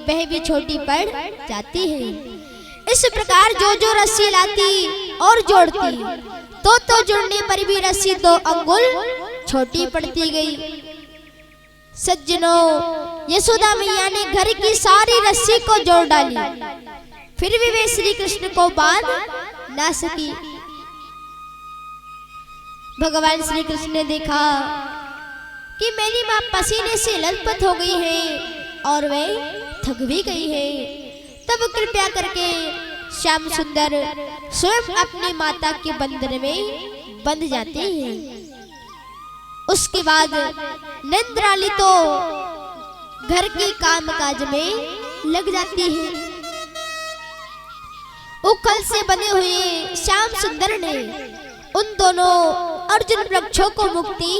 वह भी छोटी पड़ जाती है। इस प्रकार जो जो रस्सी लाती और जोड़ती तो जुड़ने पर भी रस्सी 2 अंगुल छोटी पड़ती गई। सज्जनों, यशोदा मैया ने घर की सारी रस्सी को जोड़ डाली, फिर भी वे श्री कृष्ण को बांध ना सकी। भगवान श्री कृष्ण ने देखा कि मेरी मां पसीने से लथपथ हो गई है और वे थक भी गई है, तब कृपया करके श्याम सुंदर स्वयं अपनी माता के बंधन में बंध जाते हैं। उसके बाद नंदराली तो घर के कामकाज में लग जाती है। उखल से बने हुए श्याम सुंदर ने उन दोनों अर्जुन वृक्षों को मुक्ति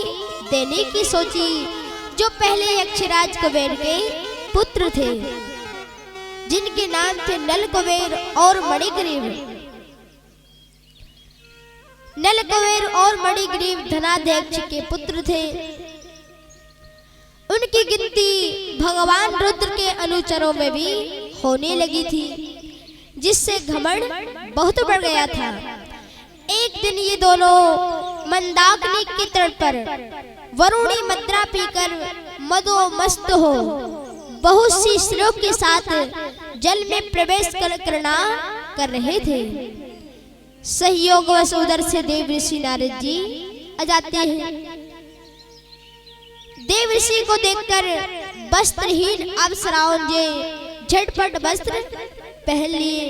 देने की सोची जो पहले यक्षराज कुबेर के पुत्र थे, जिनके नाम थे नल कुबेर और मणिग्रीव। नल कुबेर और मणिग्रीव धनाध्यक्ष के पुत्र थे। उनकी गिनती भगवान रुद्र के अनुचरों में भी होने लगी थी, जिससे घमंड बहुत बढ़ गया था। एक दिन ये दोनों मंदाकिनी के तट पर वरुणी मद्रा पीकर मदो मस्त हो बहुत सी स्त्रियों के साथ जल में प्रवेश करना कर रहे थे। सहयोगवश उधर से देव ऋषि नारद जी आ जाते हैं। देव ऋषि को देखकर वस्त्रहीन अप्सराओं ने झटपट वस्त्र पहन लिए,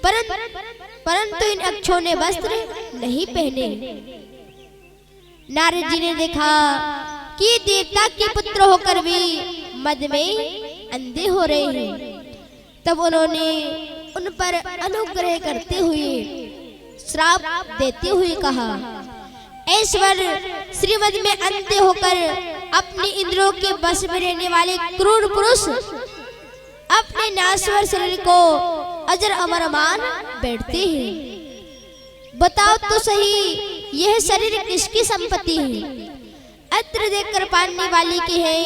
परंतु इन अक्षों ने वस्त्र नहीं पहने। नारद जी ने देखा कि देवता के पुत्र होकर भी मद में अंधे हो रहे हैं, तब उन्होंने उन पर अनुग्रह करते हुए श्राप देते हुए कहा, ऐश्वर श्रीमद में अंधे होकर अपने इंद्रियों के बस में रहने वाले क्रूर पुरुष अपने नाश्वर शरीर को अजर अमर मान बैठते हैं। बताओ तो सही, यह शरीर किसकी संपत्ति है? अत्र देखकर पालने वाले की है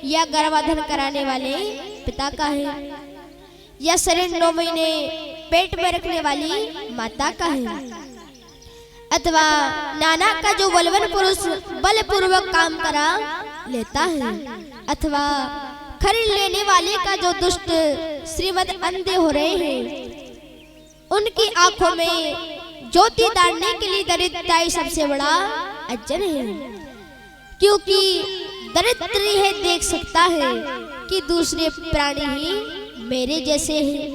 या गर्भाधान कराने वाले पिता का है, या शरीर 9 महीने पेट में रखने वाली माता का है, अथवा नाना का जो बलवान पुरुष बलपूर्वक काम करा लेता है, अथवा खरीद लेने वाले का जो दुष्ट श्रीमद अंधे हो रहे हैं। उनकी आंखों में ज्योति डालने के लिए दरिद्रता सबसे बड़ा अड़चन है, क्योंकि दरिद्र है देख सकता है कि दूसरे प्राणी ही मेरे जैसे हैं।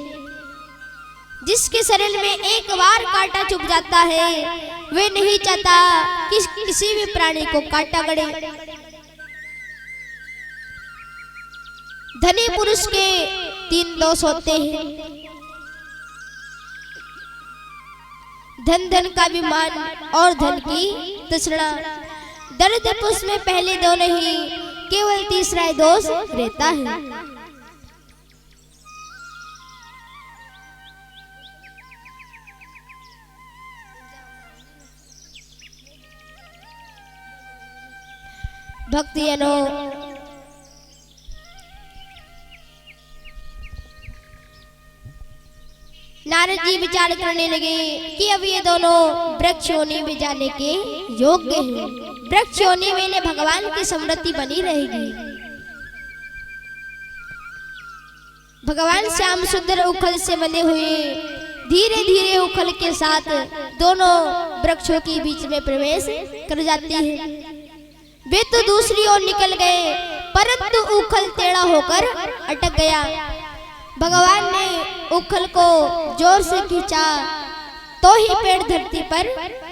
जिसके शरीर में एक बार कांटा चुभ जाता है वे नहीं चाहता कि किसी भी प्राणी को कांटा गड़े। धनी पुरुष के 3 दोष होते हैं, धन का अभिमान और धन की तृष्णा। दरिद्र पुरुष में पहले 2 नहीं केवल तीसरा दोष रहता है। भक्तिजनों, नारद जी विचार करने लगे कि अब ये दोनों वृक्ष योनि में जाने के योग्य हैं। वृक्ष योनि में इन्हें भगवान की स्मृति बनी रहेगी। भगवान श्याम सुंदर उखल से बने हुए धीरे धीरे उखल के साथ दोनों वृक्षों के बीच में प्रवेश कर जाते हैं। वे तो दूसरी ओर निकल गए, परंतु उखल टेढ़ा होकर अटक गया। भगवान ने उखल को जोर से खींचा तो ही पेड़ धरती पर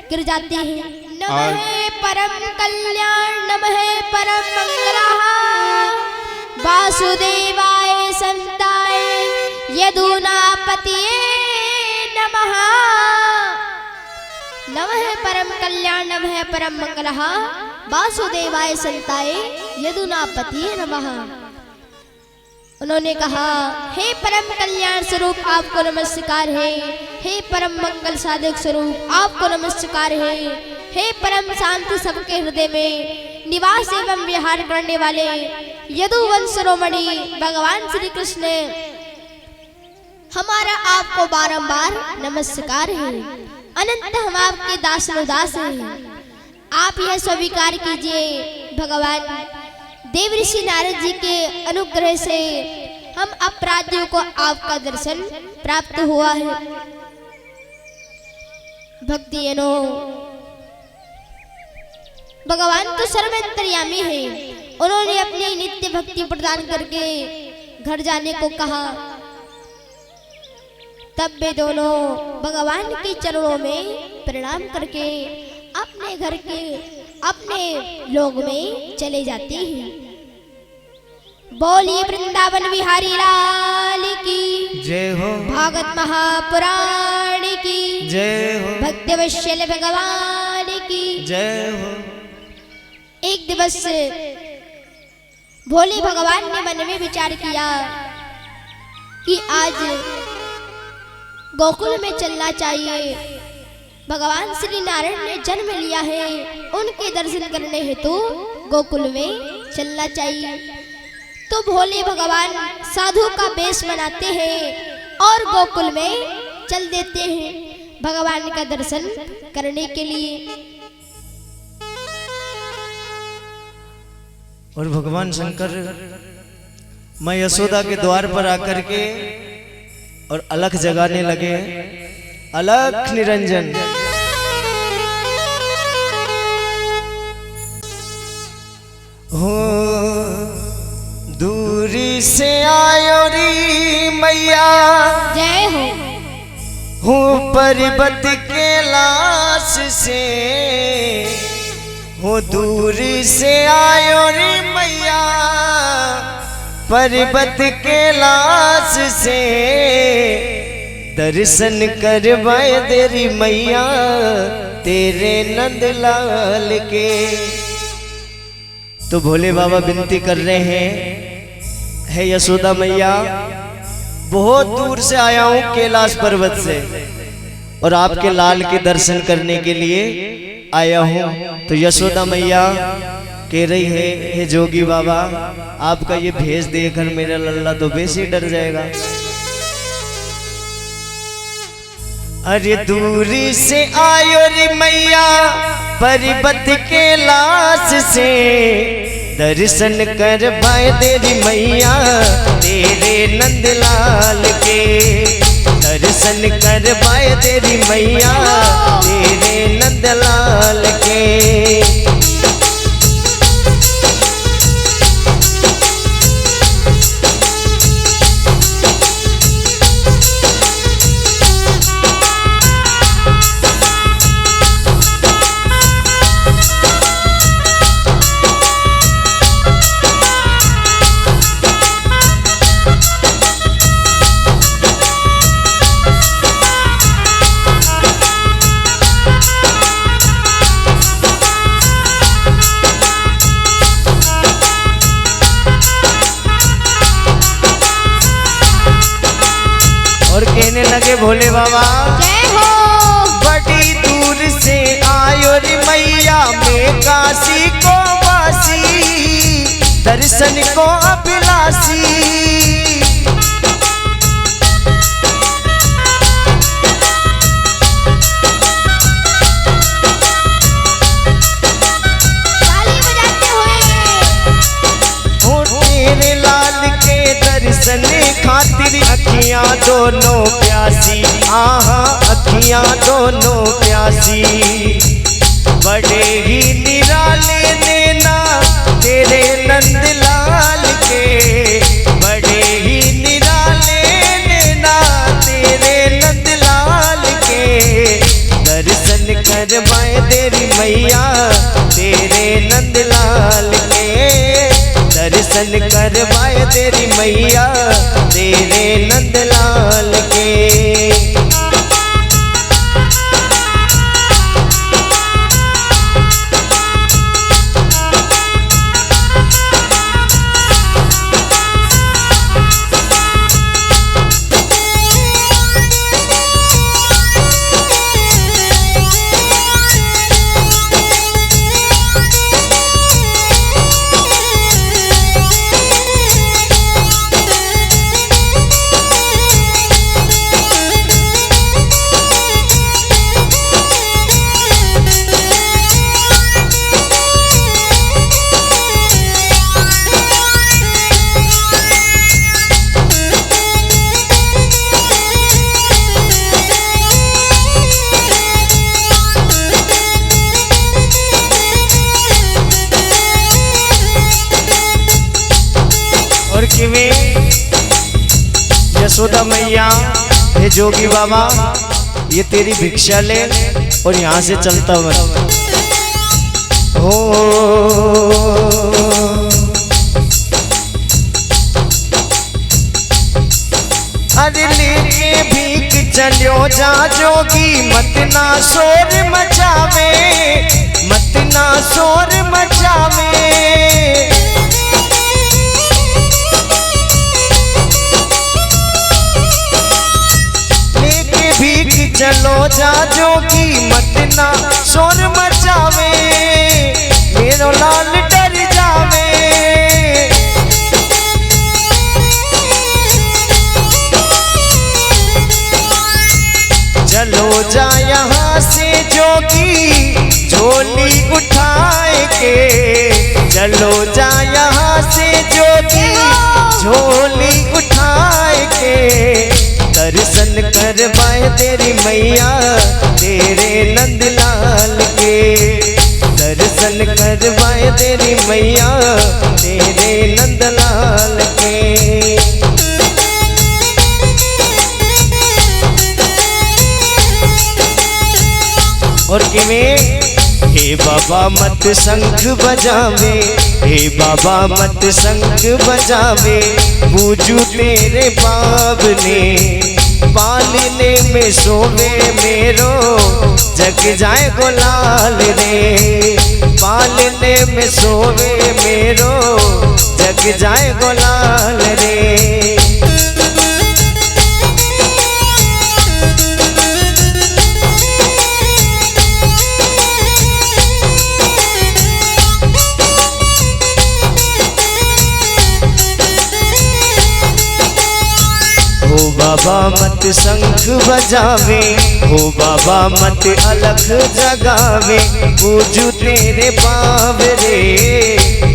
गिर जाते हैं। नमः परम कल्याण नमः परम मंगलः वासुदेवाय संताय यदुनापतिये नमः। नमः परम कल्याण नमः परम मंगलः वासुदेवाय संताय यदुनापतिये नमः। उन्होंने कहा, हे परम कल्याण स्वरूप आपको नमस्कार है, हे परम मंगल साधक स्वरूप आपको नमस्कार है, हे परम शांति सबके हृदय में निवास एवं विहार करने वाले यदुवंश शिरोमणि भगवान श्री कृष्ण, हमारा आपको बारंबार नमस्कार है। अनंत हम आपके दास अनुदास हैं। आप यह स्वीकार कीजिए भगवान, देव ऋषि नारद जी के अनुग्रह से हम अपराधियों को आपका दर्शन प्राप्त हुआ है। भक्तिजनों, भगवान तो सर्वंतर्यामी है। उन्होंने अपनी नित्य भक्ति प्रदान करके घर जाने को कहा। तब वे दोनों भगवान के चरणों में प्रणाम करके अपने घर के अपने लोग में चले जाते हैं। बोलिए वृंदावन बिहारी लाल की जय हो, भागवत महापुराण की जय हो, भक्तवत्सल भगवान की जय हो। एक दिवस भोले भगवान ने मन में विचार किया कि आज गोकुल में चलना चाहिए। भगवान श्री नारायण ने जन्म लिया है, उनके दर्शन करने हेतु गोकुल में चलना चाहिए। तो भोले भगवान साधु का वेश बनाते हैं और गोकुल में चल देते हैं भगवान का दर्शन करने के लिए। और भगवान शंकर माँ यशोदा के द्वार पर आकर के और अलख जगाने लगे। अलख निरंजन, हो दूरी से आयो री मैया, जय हो। हूँ पर्वत के लाश से, हो दूर से आयो रे मैया, पर्वत के लाश से, दर्शन करवाए तेरी मैया तेरे नंदलाल के। तो भोले बाबा विनती कर रहे हैं, हे यशोदा मैया, बहुत दूर से आया हूँ कैलाश पर्वत से और आपके लाल के दर्शन करने के लिए आया हूँ। तो यशोदा मैया कह रही है, हे जोगी बाबा, आपका ये भेष देखकर मेरा लल्ला तो वैसे ही डर जाएगा। अरे दूरी से आयो रे मैया, पर्वत के लाश से, दर्शन कर पाए तेरी मैया तेरे नंदलाल के। दर्शन कर पाए तेरी मैया तेरे नंदलाल के। और कहने लगे भोले बाबा, जय हो। बड़ी दूर से आयो रे मैया, मैं काशी को वासी, दर्शन को अभिलाषी। ताली बजाते हुए तेरे लाल के दर्शन खातिर अखियां दोनों प्यासी, आहा अखियां दोनों प्यासी। बड़े ही निराले नैना तेरे नंदलाल के, बड़े ही निराले नैना तेरे नंदलाल के। दर्शन करवाए तेरी मैया तेरे नंदलाल के। दर्शन करवाए तेरी मैया तेरे नंदलाल के। यशोदा मैया, हे जोगी बाबा, ये तेरी भिक्षा ले और यहाँ से चलता मत। हो अरे लेके भीख चलो जा जोगी, मत ना शोर मचावे, मत ना शोर मचावे। लेके भीख चलो जा जोगी, मत ना शोर मचावे, मेरो लाल डर जावे। चलो जा यहाँ से जोगी, झोली उठाए के, चलो जा यहाँ से जोगी, झोली उठाए के, दर्शन करवाए तेरी मैया तेरे नंदलाल के, दर्शन करवाए तेरी मैया तेरे नंदलाल के। और किवें, हे बाबा मत शंख बजावे, हे बाबा मत शंख बजावे, बूझू तेरे बाप ने, पालने में सोवे मेरो, जग जाए गोलाल रे, पालने में सोवे मेरो, जग जाए गोलाल रे। हो बाबा मत शंख बजावे, हो बाबा मत अलख जगावे, बूझू तेरे पाव रे,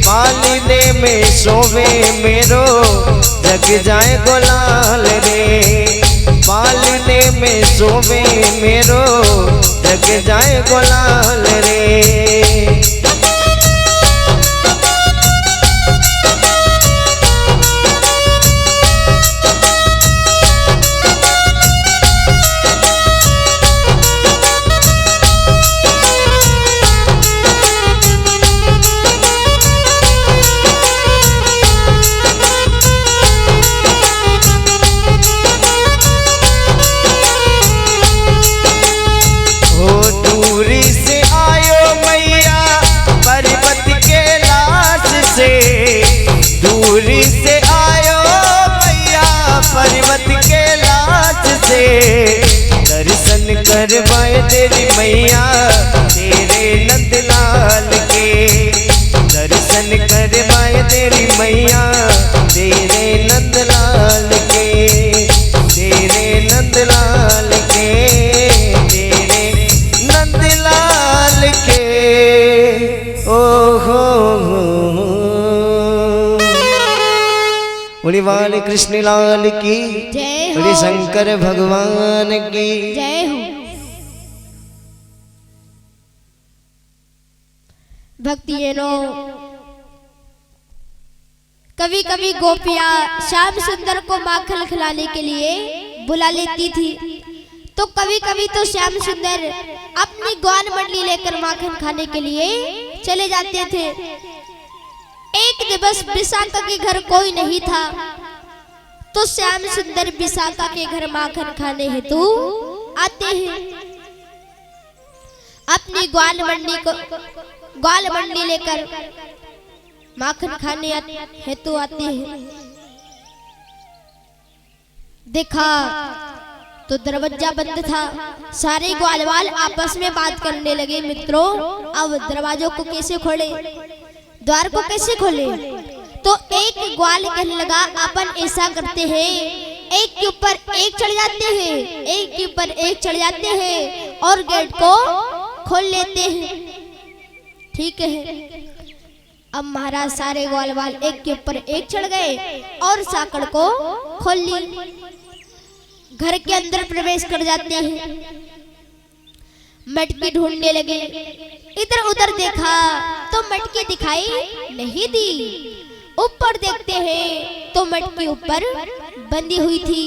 पालने में सोवे मेरो, जग जाए गोलाल रे, पालने में सोवे मेरो, जग जाए गोलाल रे। दूरी से आयो मैया पर्वत के लाश से, दर्शन करवाए तेरी मैया तेरे नंदलाल के, दर्शन करवाए तेरी मैया तेरे नंदलाल के, तेरे नंदलाल के, तेरे नंदलाल के। ओहो बोली बाल कृष्ण लाल की जय बोली हो, शंकर भगवान की जय हो। भक्तिजनों, कभी कभी गोपियां श्याम सुंदर को माखन खिलाने के लिए बुला लेती थी, तो कभी कभी तो श्याम सुंदर अपनी ग्वाल मंडली लेकर माखन खाने के लिए चले जाते थे। एक दिवस विशाखा के घर कोई नहीं था, तो श्याम सुंदर विशाखा के घर माखन खाने हेतु आते हैं। अपनी ग्वाल मंडी लेकर माखन खाने हेतु आते हैं। देखा तो दरवाजा बंद था। सारे ग्वालवाल आपस में बात करने लगे, मित्रों अब दरवाजों को कैसे खोले, द्वार को कैसे खोले। तो एक ग्वाल कहने लगा, अपन ऐसा करते हैं, एक के ऊपर एक चढ़ जाते हैं, एक के ऊपर एक चढ़ जाते हैं और गेट को खोल लेते हैं। ठीक है। अब महाराज सारे ग्वालवाल एक के ऊपर एक चढ़ गए और साकड़ को खोल ली। घर के अंदर प्रवेश कर जाते हैं। मटकी ढूंढने लगे, इधर उधर देखा तो मटकी दिखाई नहीं दी। ऊपर देखते हैं तो मटकी ऊपर बंधी हुई थी।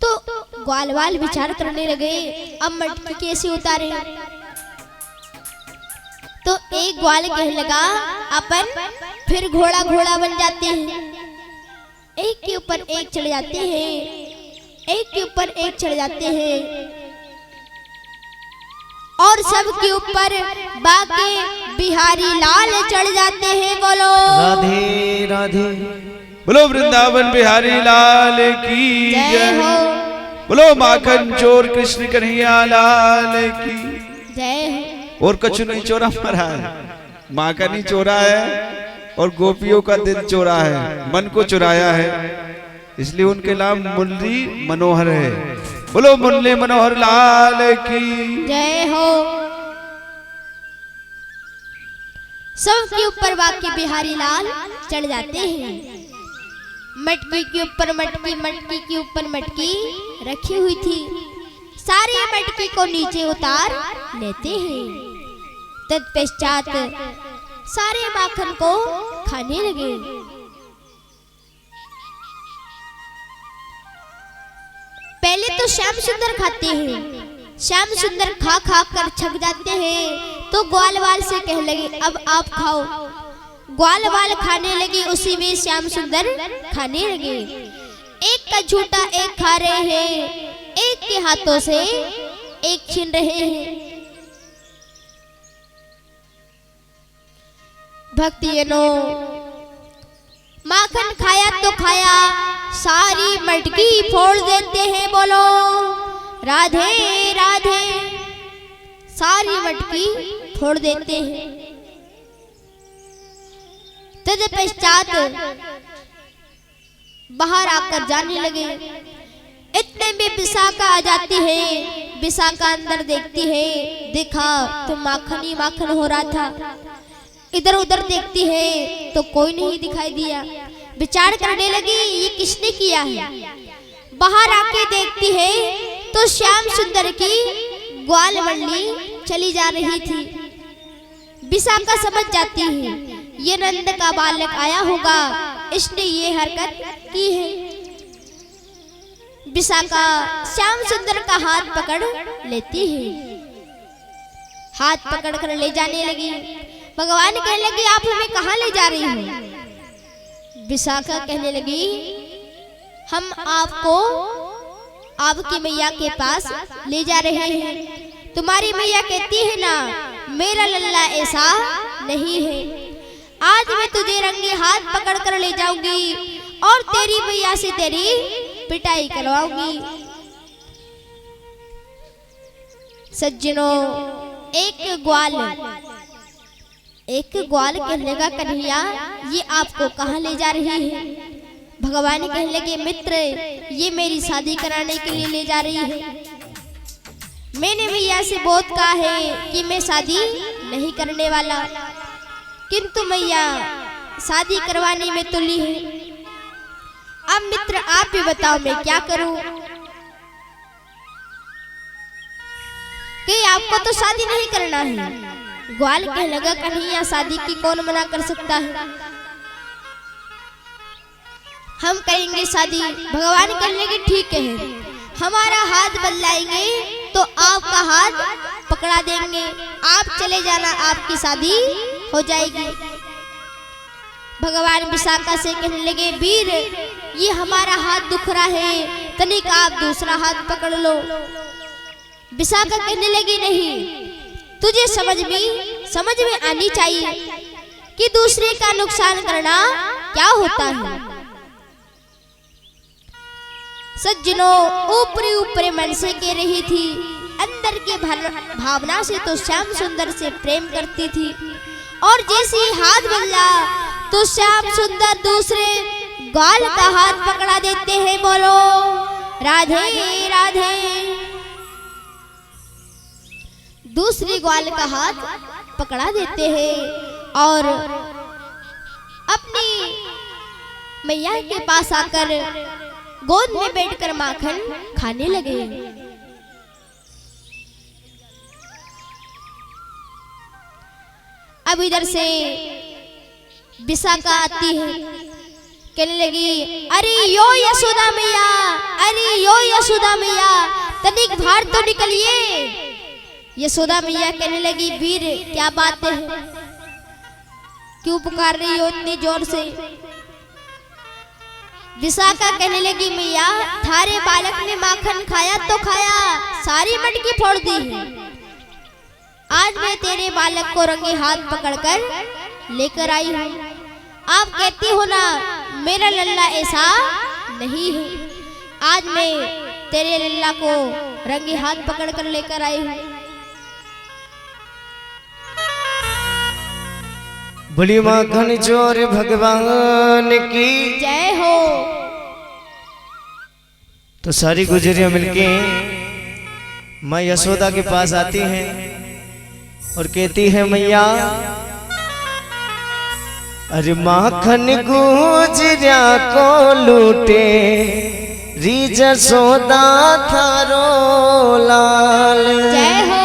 तो ग्वाल वाल विचार करने लगे अब मटकी कैसे उतारे। तो एक ग्वाल कहने लगा अपन फिर घोड़ा घोड़ा बन जाते हैं, एक के ऊपर एक चढ़ जाते हैं, एक के ऊपर एक चढ़ जाते हैं और सब के ऊपर बाके बिहारी लाल चढ़ जाते हैं। बोलो राधे राधे। बोलो वृंदावन बिहारी लाल की जय जय। हो, बोलो माखन चोर कृष्ण कन्हैया लाल की। जय हो। और कुछ नहीं चोरा मरा है, माखन ही चोरा है और गोपियों का दिल चोरा है, मन को चुराया है, इसलिए उनके नाम मुरली मनोहर है। बोलो मुरली मनोहर लाल की जय हो। सब के ऊपर बाकी बिहारी लाल चढ़ जाते हैं। मटकी के ऊपर मटकी, मटकी के ऊपर मटकी रखी हुई थी। सारी मटकी को नीचे उतार लेते हैं। तत्पश्चात सारे माखन को खाने लगे। पहले तो श्याम सुंदर खाते हैं। श्याम सुंदर खा खा कर छक जाते हैं। तो ग्वाल वाल से कहने लगे अब आप खाओ। ग्वाल वाल खाने लगे, उसी में श्याम सुंदर खाने लगे। एक का झूठा एक खा रहे हैं, एक के हाथों से एक छीन रहे हैं। भक्तिजनों, माखन खाया तो खाया, सारी मटकी फोड़ देते हैं। बोलो राधे राधे। सारी मटकी फोड़ देते हैं। तत्पश्चात बाहर आकर जाने लगे। इतने में विशाखा आ जाती है। विशाखा अंदर देखती है, देखा तो माखन ही माखन हो रहा था। इधर उधर देखती है तो कोई नहीं दिखाई दिया। विचार करने लगी ये किसने किया है। बाहर आके देखती है तो श्याम सुंदर की ग्वाल मंडली चली जा रही थी। विशाखा समझ जाती है ये नंद का बालक आया होगा, इसने ये हरकत की है। विशाखा श्याम सुंदर का हाथ पकड़ लेती है। हाथ पकड़ कर ले जाने लगी। भगवान कहने लगे आप हमें कहाँ ले जा रही हो। विशाखा कहने लगी हम आपको आपकी मैया के पास ले जा रहे हैं। तुम्हारी मैया कहती है ना मेरा लल्ला ऐसा नहीं है। आज मैं तुझे रंगे हाथ पकड़ कर ले जाऊंगी और तेरी मैया से तेरी पिटाई करवाऊंगी। सज्जनों, एक ग्वाल कहने लगा कन्हैया ये आपको कहाँ ले जा रही है। भगवान कहने लगे मित्र ये मेरी शादी कराने के लिए ले जा रही है। मैंने मैया से बहुत कहा है कि मैं शादी नहीं करने वाला, किंतु मैया शादी करवाने में तुली है। अब मित्र आप ही बताओ मैं क्या करूं। कि आपको तो शादी नहीं करना है। ग्वाल कहने लगा कन्हैया शादी की कौन मना कर सकता है, हम करेंगे शादी। भगवान कहने लगे ठीक है, हमारा हाथ बदलाएंगे तो आपका हाथ पकड़ा देंगे, आप चले जाना, आपकी शादी हो जाएगी। भगवान विशाखा से कहने लगे वीर ये हमारा हाथ दुख रहा है, तनिक आप दूसरा हाथ पकड़ लो। विशाखा कहने लगी नहीं, तुझे समझ में आनी चाहिए कि दूसरे का नुकसान करना क्या होता है। सज्जनों, ऊपरी ऊपरी मन से कह रही थी, अंदर के भावना से तो श्याम सुंदर से प्रेम करती थी। और जैसे ही हाथ बदला तो श्याम सुंदर दूसरे ग्वाल का हाथ पकड़ा देते हैं। बोलो राधे राधे। दूसरी ग्वाल का हाथ पकड़ा देते हैं और अपनी मैया के पास आकर गोद में बैठकर माखन खाने लगे। अब इधर से विशाखा आती है, कहने लगी अरे यो यशोदा मैया, अरे यो यशोदा मैया, तनिक बाहर तो निकलिए। यशोदा मैया कहने लगी वीर क्या बात है, क्यों पुकार रही हो इतनी जोर से। विशाखा कहने लगी मैया थारे बालक ने माखन खाया तो खाया, सारी मटकी फोड़ दी है। आज मैं तेरे बालक को रंगे हाथ पकड़कर लेकर आई हूँ। आप कहती हो ना मेरा लल्ला ऐसा नहीं है, आज मैं तेरे लल्ला को रंगे हाथ पकड़कर लेकर आई हूँ। बड़ी माखन चोर भगवान की जय हो। तो सारी गुजरियां मिलके माँ यशोदा के पास आती हैं और कहती है मैया अरे माखन गुजरिया को लूटे री यशोदा थारो लाल। जय हो।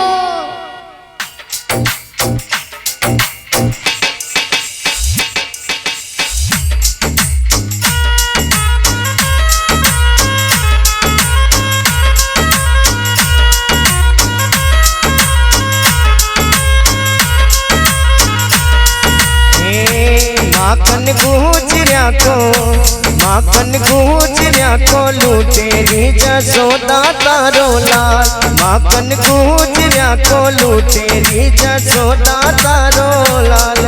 माखन गुजरिया को लूटे री यशोदा तारो लाल। माखन गुजरिया को लूटे री यशोदा तारो लाल।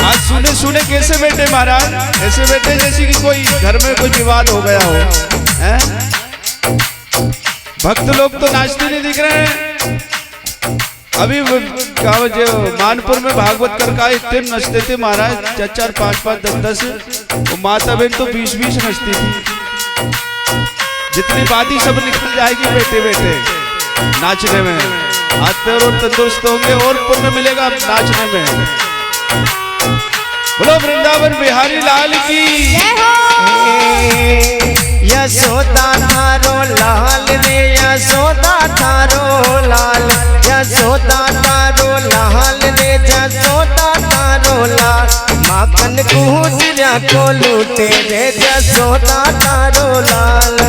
आज सुने सुने कैसे बैठे महाराज, ऐसे बैठे जैसे कि कोई घर में कोई विवाद हो गया हो, हैं? भक्त लोग तो नाचते नहीं दिख रहे हैं। अभी जो मानपुर में भागवत कर का इतने नचते थे महाराज, 4-4, 5-5, 10-10, वो माता बहन तो 20-20 नचती थी। जितनी बात ही सब निकल जाएगी बैठे बैठे नाचने में। आते और तंदुरुस्त होंगे और पुण्य मिलेगा नाचने में। बोलो वृंदावन बिहारी लाल की यशोदा थारो लाल रे यशोदा थारो लाल। यशोदा थारो लाल रे यशोदा थारो लाल। माखन गुजरिया को लूटे रे यशोदा थारो लाल।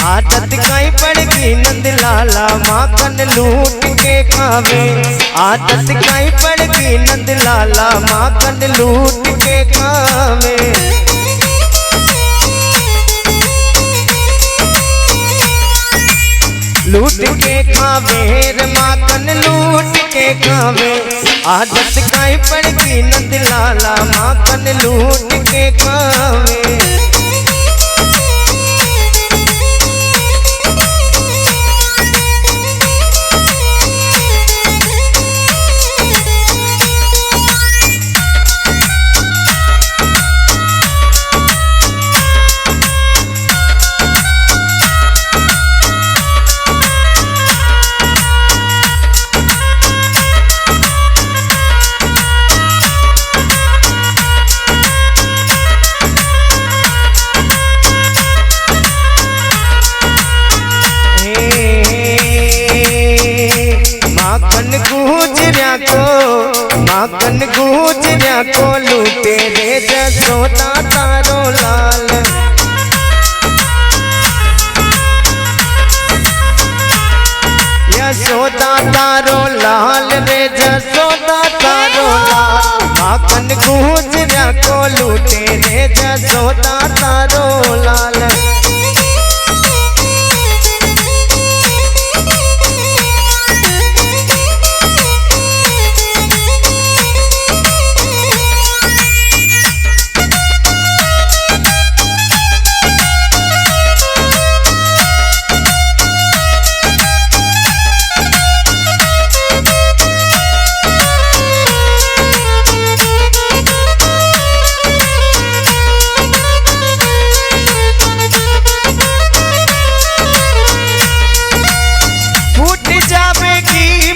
आदत कहीं पड़गी नंद लाला माखन लूट के खावे। आदत कहीं पड़गी नंद लाला माखन लूट के खावे। लूट के खावे रे माखन लूट के खावे। आदत कहीं पड़गी नंद लाला माखन लूट के खावे। माखन गुजरिया को लूटे रे यशोदा तारो लाल। यशोदा तारो लाल रे यशोदा तारो लाल। माखन गुजरिया को लूटे रे जसोदा तारो लाल।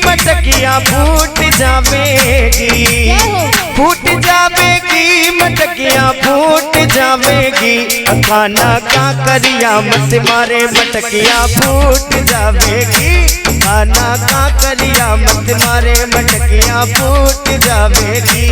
मटकिया फूट जावेगी, फूट जावेगी मटकिया फूट जावेगी। खाना का करिया मत मारे मटकिया फूट जावेगी। खाना का करिया मत मारे मटकिया फूट जावेगी।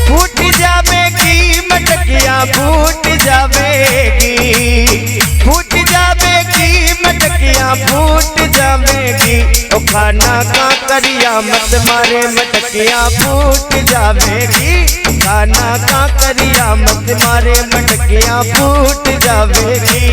फूट जावेगी, फूट जावेगी मटकिया फूट जावेगी। ओ खाना का करिया मत मारे मटकिया फूट जावेगी। खाना का करिया मत मारे मटकिया फूट जावेगी।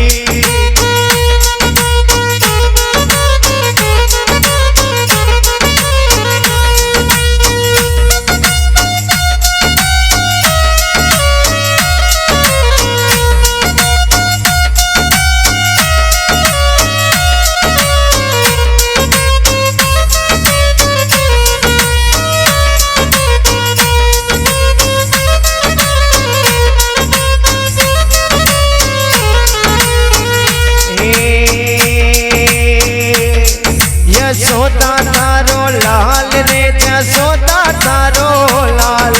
जसोदा तारो लाल रे जसोदा तारो लाल।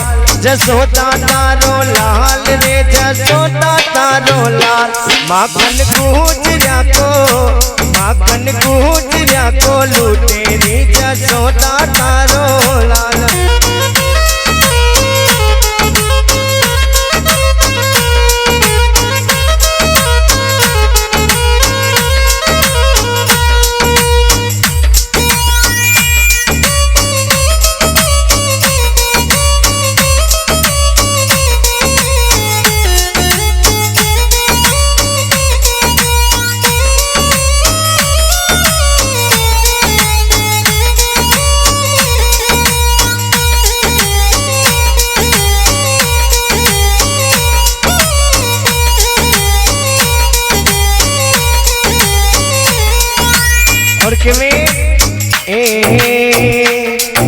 जसोदा तारो लाल रे जसोदा तारो लाल। माखन गुजरिया को, माखन गुजरिया को लूटे रे जसोदा तारो लाल। और किवें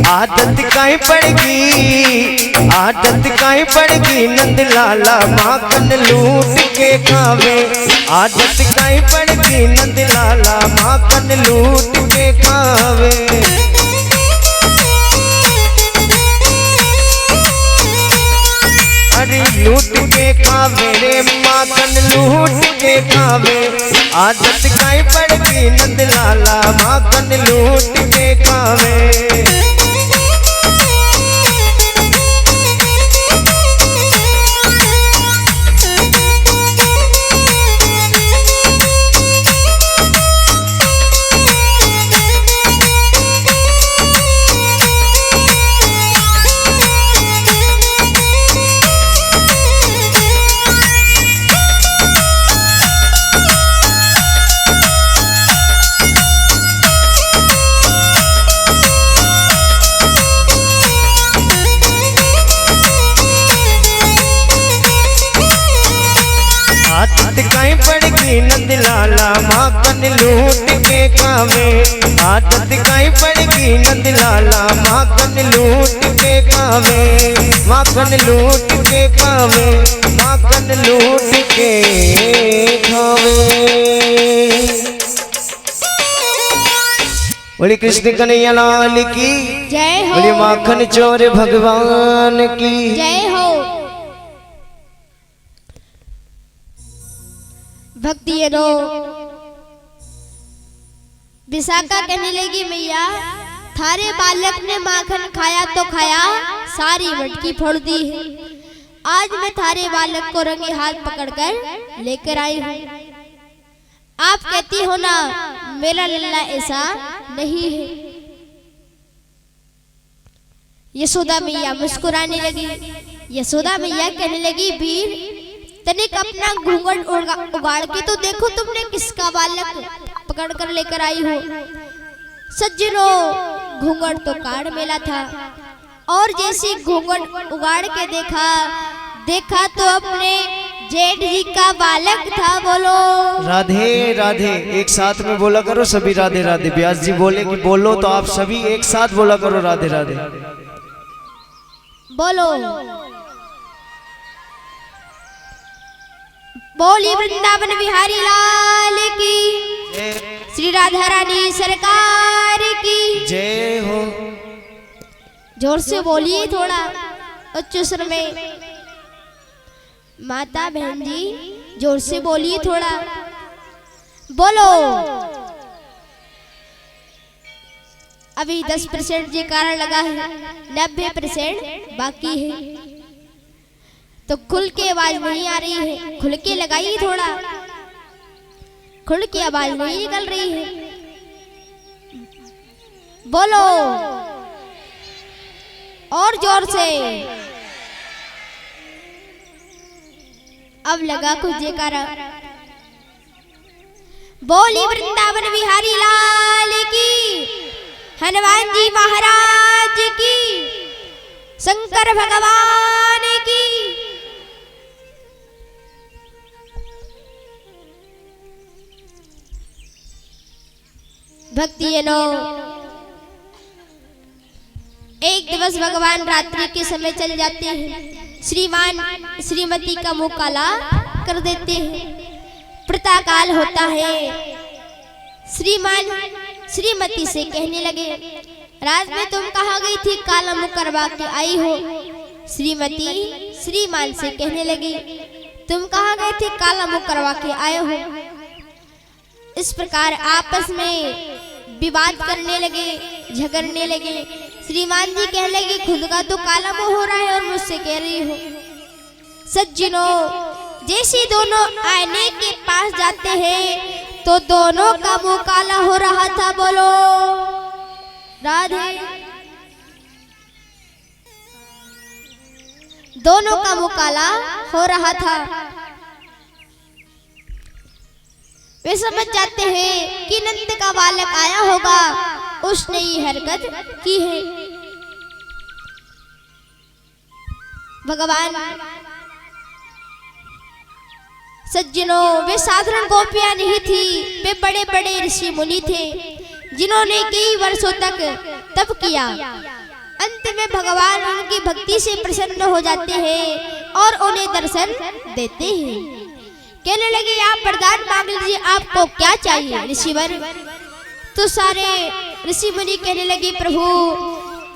आदत काई पड़गी, आदत काई पड़गी नंद लाला माखन लूट के खावे। आदत काई पड़गी नंद लाला माखन लूट के खावे। अरे लूट के खावे रे माखन लूट के खावे। आदत काई पड़गी नंद लाला माखन लूट के खावे। आदत काई पड़गी नंद लाला माखन लूट के खावे। आदत काई पड़गी नंद लाला माखन लूट के खावे। माखन लूट के खावे, माखन लूट के खावे। बोले कृष्ण कन्हैया लाल की जय हो। बोले माखन चोर भगवान की जय हो। भक्तियनो विशाखा कहने लगी मैया थारे बालक ने माखन खाया तो खाया, सारी मटकी फोड़ दी है। आज मैं थारे बालक को रंगे हाथ पकड़कर लेकर आई हूँ। आप कहती हो ना मेरा लल्ला ऐसा नहीं है। यशोदा मैया मुस्कुराने लगी। यशोदा मैया कहने लगी वीर तनिक अपना घूंघट उगाड़ के तो देखो तुमने किसका बालक पकड़ कर लेकर आई हो। सज्जनों घूंघट तो काड़ मेला था और जैसे घूंघट उगाड़ के देखा तो अपने जेठ जी का बालक था। बोलो राधे राधे। एक साथ में बोला करो सभी राधे राधे। व्यास जी बोले कि बोलो तो आप सभी एक साथ बोला करो राधे राधे। बोलो बोली वृंदावन बिहारी लाल की, श्री राधा रानी सरकार की जय हो। जोर से बोलिए थोड़ा उच्च स्वर में। माता बहन जी जोर से बोलिए थोड़ा। बोलो अभी 10% जी कारण लगा है, 90% बाकी है। तो खुल के आवाज नहीं आ रही है, खुल के लगाइए थोड़ा। खुल के आवाज नहीं निकल रही है। बोलो और जोर से। अब लगा कुछ जयकारा। बोली वृंदावन बिहारी लाल की, हनुमान जी महाराज की, शंकर भगवान की। भक्तियनो एक दिवस भगवान रात्रि के समय चल जाते हैं। श्रीमान श्रीमती का मुंह काला कर देते हैं। प्रातःकाल होता है। श्रीमान श्रीमती से कहने लगे रात में तुम कहाँ गई थी, काला मुंह करवा के आई हो। श्रीमती श्रीमान से कहने लगी तुम कहाँ गए थे, काला मुंह करवा के आए हो। इस प्रकार आपस में विवाद करने लगे, झगड़ने लगे। श्रीमान जी कहने लगे खुद का तो काला मुंह हो रहा है और मुझसे कह रही हो। सज्जनों जैसे दोनों आईने के पास जाते हैं तो दोनों का मुंह काला हो रहा था। बोलो राधे। दोनों का मुंह काला हो रहा था। वे समझ जाते हैं कि नंद का बालक आया होगा, उसने ये हरकत की है। भगवान सज्जनों वे साधारण गोपियां नहीं थी, वे बड़े बड़े ऋषि मुनि थे जिन्होंने कई वर्षों तक तप किया। अंत में भगवान उनकी भक्ति से प्रसन्न हो जाते हैं और उन्हें दर्शन देते हैं। कहने लगे आप वरदान मांग लीजिए, आपको क्या चाहिए ऋषिवर। तो सारे ऋषि मुनि कहने लगे प्रभु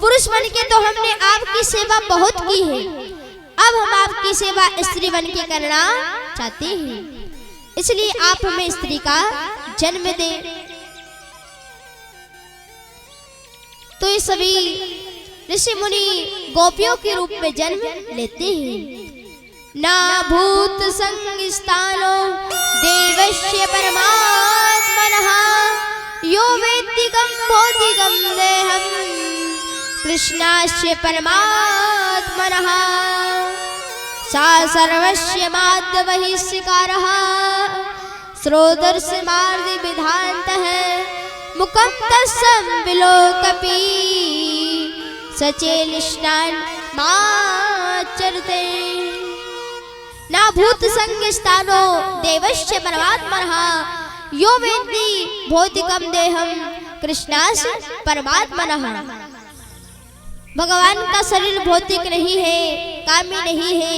पुरुष बन के तो हमने आपकी सेवा बहुत की है, अब हम आपकी सेवा स्त्री बन के करना चाहते हैं, इसलिए आप हमें स्त्री का जन्म दें। तो ये सभी ऋषि मुनि गोपियों के रूप में जन्म लेते हैं। ना भूत संगिस्तानो देवस्य परमात्मनः यो वेत्तिकं बोधिकं देहं कृष्णास्य परमात्मनः सा सर्वस्य माधवहि शिकारः श्रोत्रस्य मार्ग विधान्तः मुखं तस्सं विलोकपि सचेलिष्णान् माचरते। ना भूत संग स्थानो देवस्य परमात्मनः यो वेत्ति भौतिकम देहम कृष्णास परमात्मनः। भगवान का शरीर भौतिक नहीं है, कामी नहीं है,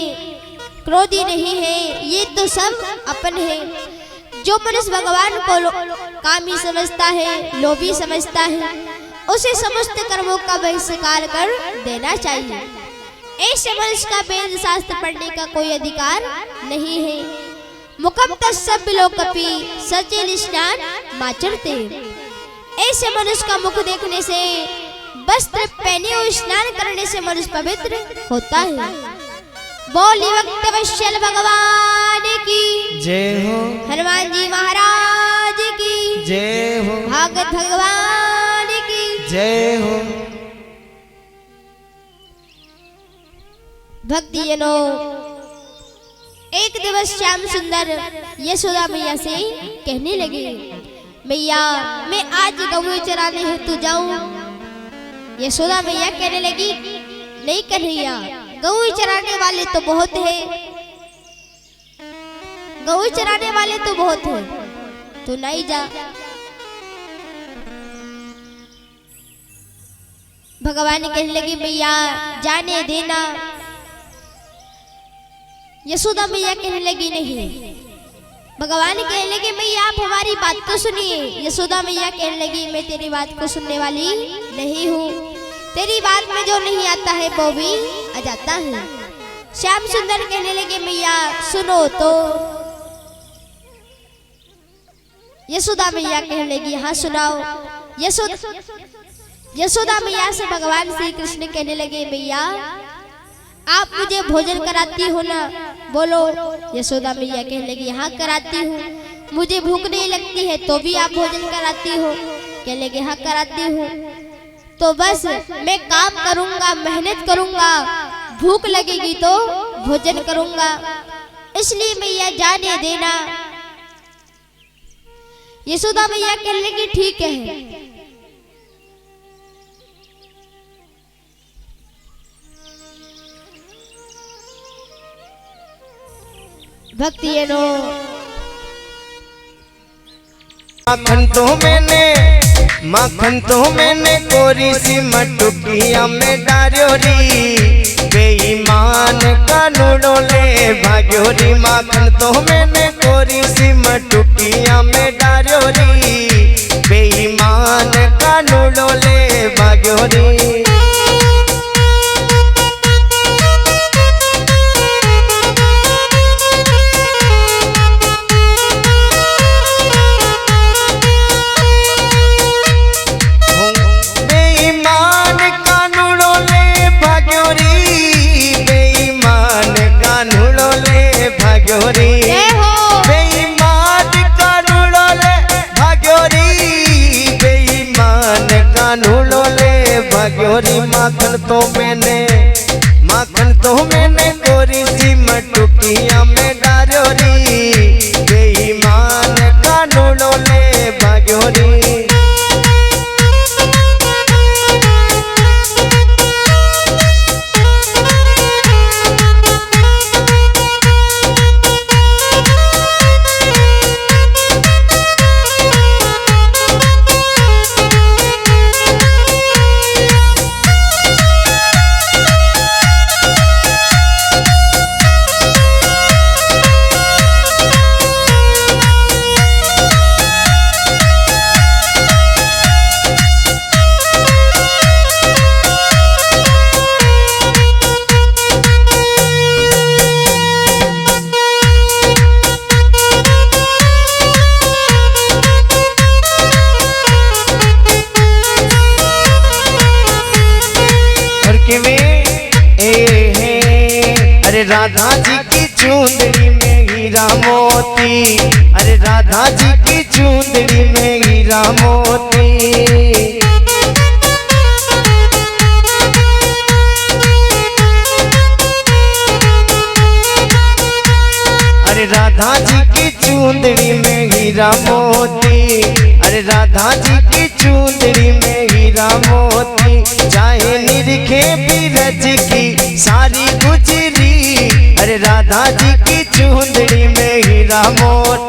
क्रोधी नहीं है, ये तो सब अपन है। जो मनुष्य भगवान को कामी समझता है, लोभी समझता है, उसे समस्त कर्मों का बहिष्कार कर देना चाहिए। ऐसे मनुष्य का वेद शास्त्र पढ़ने का कोई अधिकार नहीं है। मुखम तस्य विलोकपि सचेल स्नान माचरते। ऐसे मनुष्य का मुख देखने से, वस्त्र पहने और स्नान करने से मनुष्य पवित्र होता है। बोली भक्त वत्सल भगवान की जय हो, हनुमान जी महाराज की जय हो, भागवत भगवान की जय हो। भक्तिजनों, एक दिवस श्याम सुंदर यशोदा मैया से कहने लगे, मैया मैं आज गऊ चराने हेतु जाऊं। यशोदा मैया कहने लगी, नहीं कन्हैया, गऊ चराने वाले तो बहुत है, गऊ चराने वाले तो बहुत है, तो नहीं जा। भगवान कहने लगी, मैया जाने देना। यशोदा मैया कहने लगी, नहीं। भगवान कहने लगे, मैया आप हमारी बात तो सुनिए। यशोदा मैया कहने लगी, मैं तेरी बात को सुनने वाली नहीं हूँ, तेरी बात में जो नहीं आता है वो भी आ जाता है। श्याम सुंदर कहने लगे, मैया सुनो तो। यशोदा मैया कहने लगी, हाँ सुनाओ। यशोदा मैया से भगवान श्री कृष्ण कहने लगे, मैया आप मुझे भोजन कराती हो ना? बोलो। यशोदा मैया कहने लगी, हाँ कराती हूँ। मुझे भूख नहीं लगती है तो भी आप भोजन कराती हो? कहने लगे, हाँ कराती हूँ। तो बस मैं काम करूँगा, मेहनत करूँगा, भूख लगेगी तो भोजन करूँगा, इसलिए मैया जाने देना। यशोदा मैया कहने लगी, ठीक है। भक्तिजनों, माखन तो मैंने कोरी सी मटुकिया में डारियो री, बेईमान कानूनों ले भाग्यो री। माखन तो मैंने कोरी सी मटुकिया में डारियो री, बेईमान कानूनों ले भाग्यो री। माखन तो मैंने कोरी सी मटुकिया में डारियो री, बेईमान कानूनों ले भाग्यो री। अरे राधा जी की चूंदड़ी में हीरा मोती, अरे राधा जी की चूंदड़ी में हीरा मोती। अरे राधा जी की चूंदड़ी में हीरा मोती, अरे राधा जी की चूंदड़ी में हीरा मोती। चाहे निरखे बिरज की सारी गुजरी, अरे राधा जी की चूंदड़ी में हीरा मोती।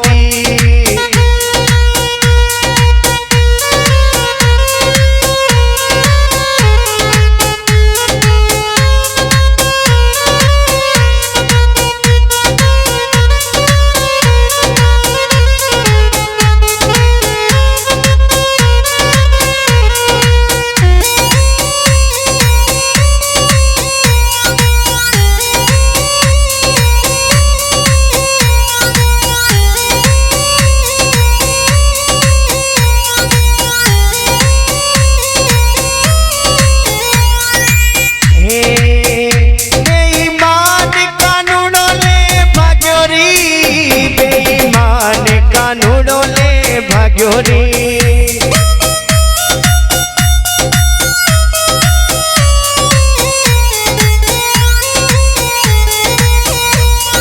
भाग्योरी।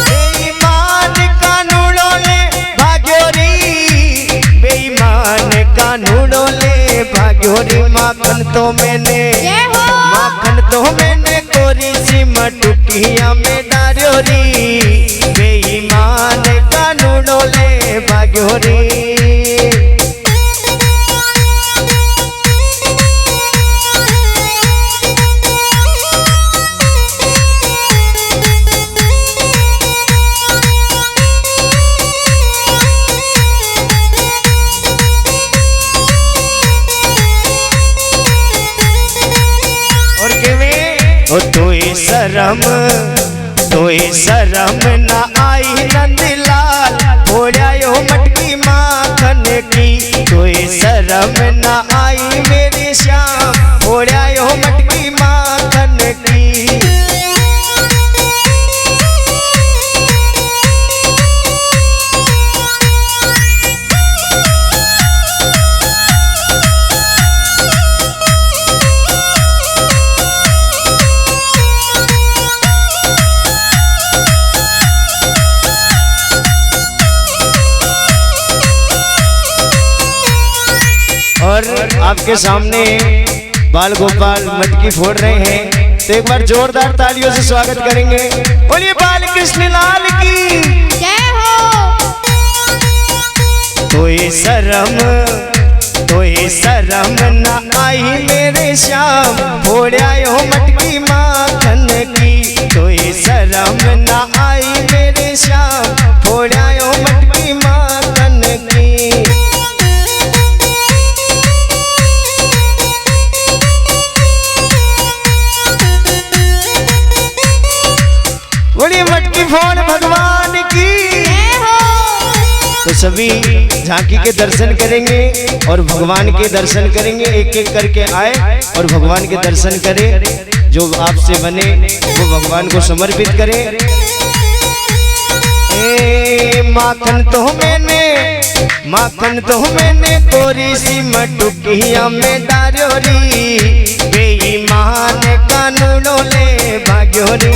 बेईमान कानूनों ले भाग्योरी, बेईमान कानूनों ले भाग्योरी। माखन तो मैंने कोरी सी मटुकिया में डार्योरी, बेईमान कानूनों ले भाग्योरी। तोई शरम ना आई नंदलाल, फोड़ा यो मटकी माखन की। तोई शरम ना आई मेरी श्याम, फोड़ा यो मटकी माखन की। और आपके सामने बाल गोपाल मटकी फोड़ रहे हैं, तो एक बार जोरदार तालियों से स्वागत करेंगे। बोलिए बाल कृष्ण लाल की जय हो। तोई शरम ना आई मेरे श्याम, फोड़ा यो मटकी माखन की। तोई शरम ना आई मेरे श्याम, फोड़ा यो मटकी माखन की। बोलिए मटकी फोड़ भगवान की। तो सभी झांकी के दर्शन करेंगे और भगवान के दर्शन करेंगे। एक एक करके आए और भगवान के दर्शन करें। जो आपसे बने वो भगवान को समर्पित करें। माखन तो मैंने कोरी सी मटुकिया में डार्योरी, बेईमान कानूनों ले भाग्योरी।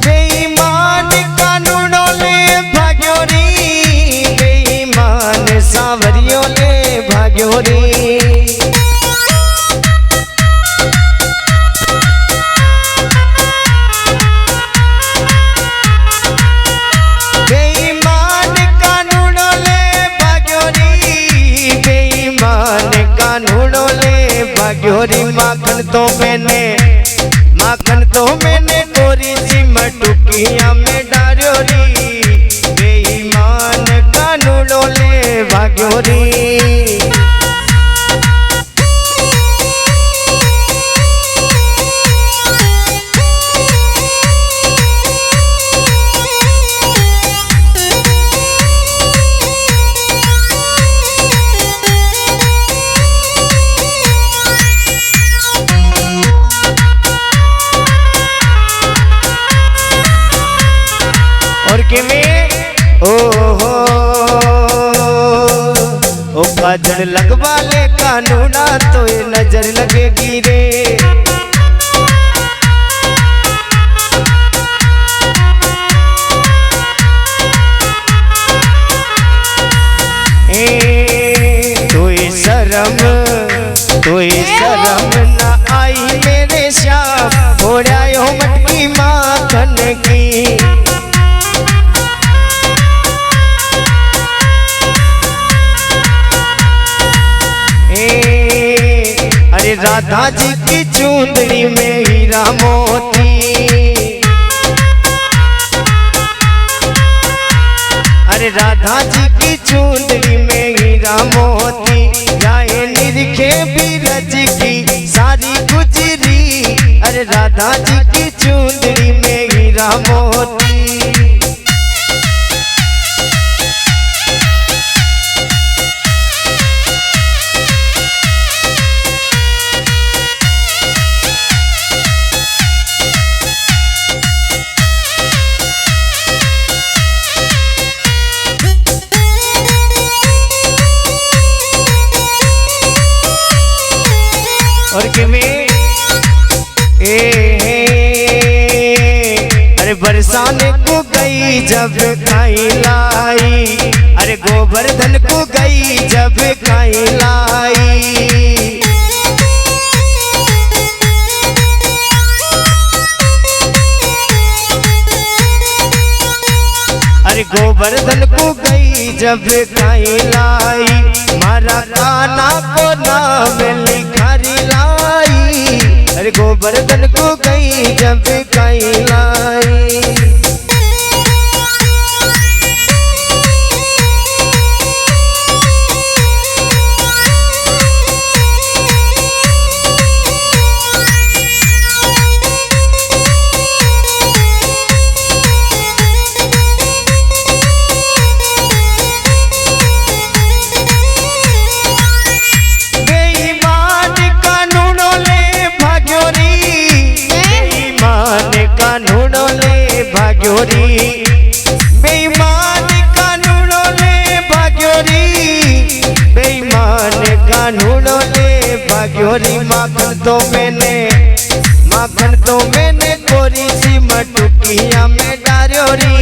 बेईमान कानूनों ले भाग्योरी, बेईमान सावरियों ले भाग्योरी। बेईमान कानूनों ले भाग्योरी, बेईमान कानूनों ले भाग्योरी। माखन तो मैंने कोरी सी मटुकिया में डार्योरी, बेईमान कानूनों ले भाग्योरी। और किवें ओ काजल लगवा ले कानूना तो ये नजर लगेगी रे। कोई शर्म न आई मेरे श्याम, फोड़ा यो मटकी माखन की। अरे अरे राधा जी की चुंदड़ी में हीरा मोती, अरे राधा जी की चुंदड़ी में हीरा मोती, जाए निरखे बीरज की सारी गुजरी, अरे राधा जी की चुंदड़ी में हीरा मोती। और किमें अरे बरसाने को गई जब खाई लाई, अरे गोवर्धन को गई जब खाई लाई, अरे गोवर्धन को गई जब खाई लाई, मारा काना को नाम लिखारी लाई, अरे गोवर्धन को गई जब खाई लाई। बेईमान कानूनों ले भाग्योरी, बेईमान कानूनों ले भाग्योरी, माखन तो मैंने कोरी सी मटुकिया में डार्योरी,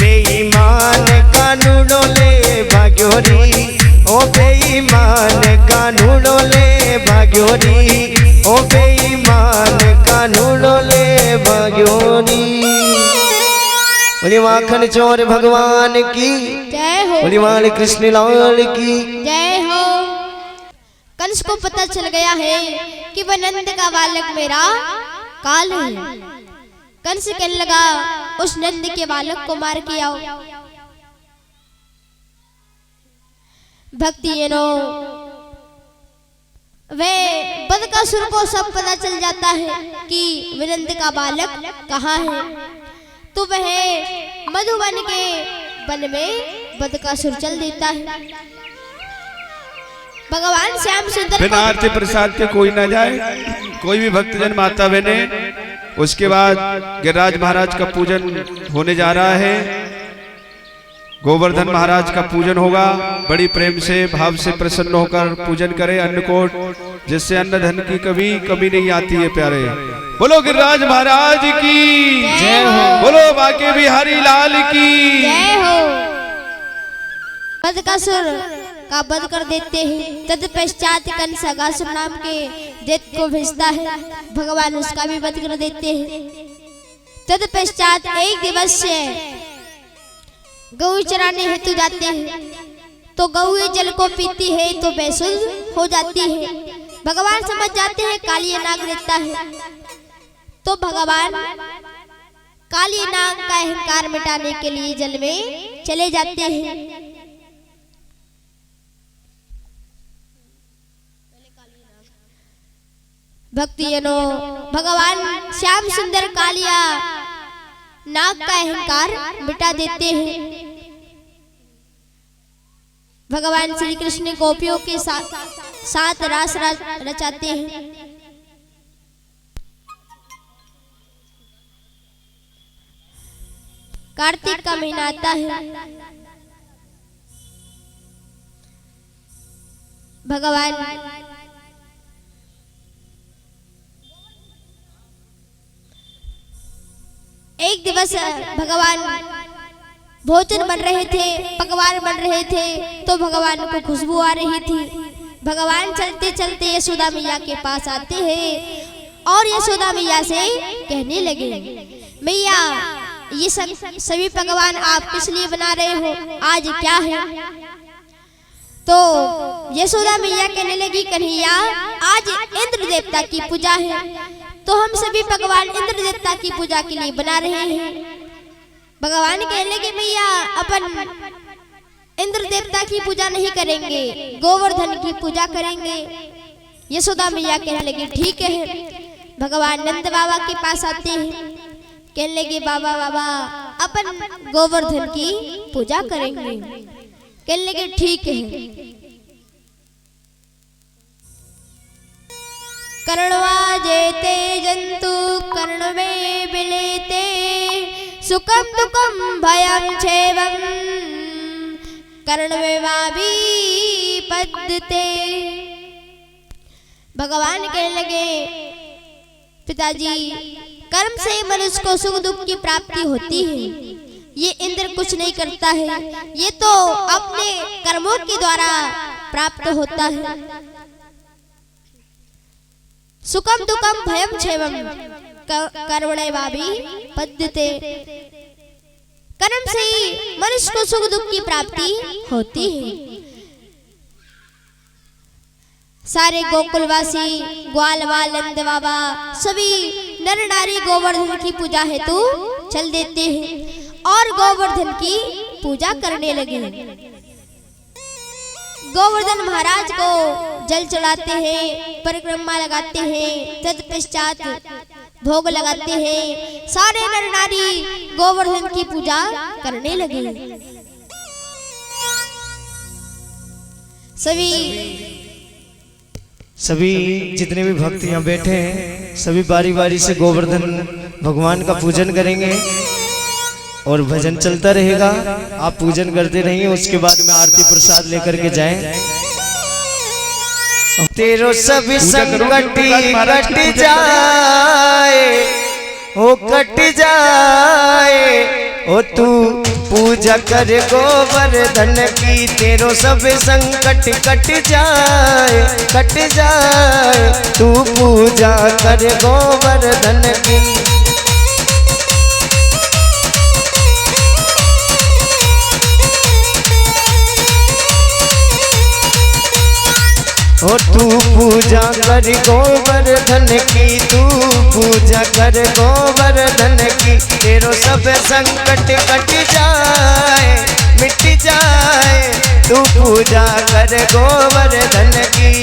बेईमान कानूनों ले भाग्योरी, ओ बेईमान कानूनों ले भाग्योरी, ओ बेईमान कानूनों ले भाग्योरी। बोली माखन चोर भगवान की जय हो, बोली वाले कृष्ण लाल की जय हो। कंस को पता चल गया है कि वह नंद का बालक मेरा काल है। कंस कहने लगा उस नंद के बालक को मार के आओ। भक्ति वे बदकासुर को सब पता चल जाता है कि विनंद का बालक कहाँ है, तो वह मधुबन के वन में बदकासुर चल देता है। भगवान श्याम सुंदर बिना आरती प्रसाद के कोई ना जाए, कोई भी भक्तजन माता बहने। उसके बाद गिरिराज महाराज का पूजन होने जा रहा है। गोवर्धन महाराज का पूजन होगा। बड़ी प्रेम से भाव से प्रसन्न होकर पूजन करें अन्नकोट, जिससे अन्न धन की कभी कमी नहीं आती है। प्यारे बोलो गिरिराज महाराज की जय हो, बोलो बाके बिहारी लाल की जय हो। बदकासुर का वध कर देते हैं। तत्पश्चात कंस अगासुर नाम के दैत्य को भेजता है, भगवान उसका भी वध कर देते हैं। तत्पश्चात एक दिवस से गऊ चराने हेतु जाते हैं, तो गऊ जल को पीती है तो बेसुध हो जाती है। भगवान समझ जाते हैं काली नाग रहता है, तो भगवान काली नाग का अहंकार मिटाने के लिए जल में चले जाते हैं। भक्तिजनों, भगवान श्याम सुंदर कालिया नाग का अहंकार मिटा देते हैं। भगवान श्री कृष्ण गोपियों के साथ रास रचाते हैं। कार्तिक का महीना आता है। भगवान एक दिवस भगवान भोजन बन रहे थे, पकवान बन रहे थे, तो भगवान को खुशबू आ रही थी। भगवान चलते चलते यशोदा मैया के पास आते हैं और यशोदा मैया से कहने लगे, मैया ये सभी पकवान आप किस लिए बना रहे हो, आज क्या है? तो यशोदा मैया कहने लगी, कन्हैया आज इंद्र देवता की पूजा है, तो हम सभी भगवान इंद्र देवता की पूजा के लिए बना रहे हैं। भगवान कहने लगे, मैया अपन इंद्र देवता की पूजा नहीं करेंगे, गोवर्धन की पूजा करेंगे। यशोदा मैया कहने लगी, ठीक है। भगवान नंद बाबा के पास आते हैं, कहने लगे, बाबा बाबा अपन गोवर्धन की पूजा करेंगे। कहने लगे, ठीक है। कर्णवा जेते जंतु कर्ण में बिलेते, सुखम दुखम भयम क्षेमम कर्ण में वाभी पद्धते। भगवान कहने लगे, पिताजी कर्म से मनुष्य को सुख दुख की प्राप्ति होती है, ये इंद्र कुछ नहीं करता है, ये तो अपने कर्मों के द्वारा प्राप्त होता है। सुखम दुखम भयम क्षेमम कर्मणैवाभि पद्यते, कर्म से ही मनुष्य को सुख दुख की प्राप्ति होती है। सारे गोकुलवासी, ग्वालवाल, नंद बाबा सभी नर नारी गोवर्धन की पूजा हेतु चल देते हैं और गोवर्धन की पूजा करने लगे। गोवर्धन महाराज को जल चढ़ाते हैं, परिक्रमा लगाते हैं, तत्पश्चात भोग लगाते हैं। सारे नर नारी गोवर्धन की पूजा करने लगे। सभी जितने भी भक्त यहाँ बैठे हैं, सभी बारी बारी से गोवर्धन भगवान का पूजन करेंगे और भजन चलता रहेगा। आप पूजन करते रहिए, उसके बाद में आरती प्रसाद लेकर के जाएं। तेरो सभी संकट कट जाए, ओ कट जाए, ओ तू पूजा कर गोवर्धन की। तेरो सब संकट कट जाए, कट जाए, तू पूजा कर गोवर्धन की। ओ तू पूजा कर गोवर्धन की, तू पूजा कर गोवर्धन की। तेरो सब संकट कट जाए, मिट जाए, तू पूजा कर गोवर्धन की।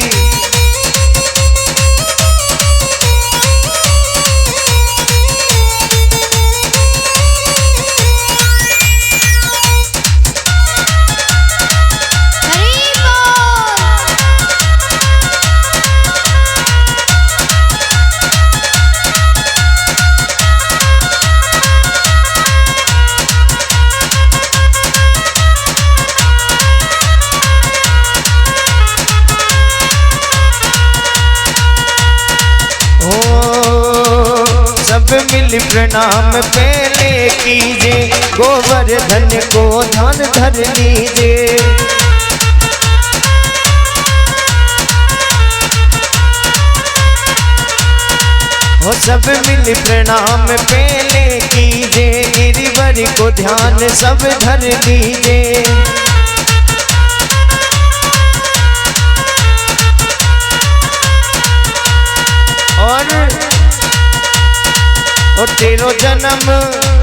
मिल प्रणाम पहले कीजिए, गोवर्धन को ध्यान धर लीजिए। वो सब मिल प्रणाम पहले कीजिए, गिरिवर को ध्यान सब धर लीजिए। और तेरो जन्म,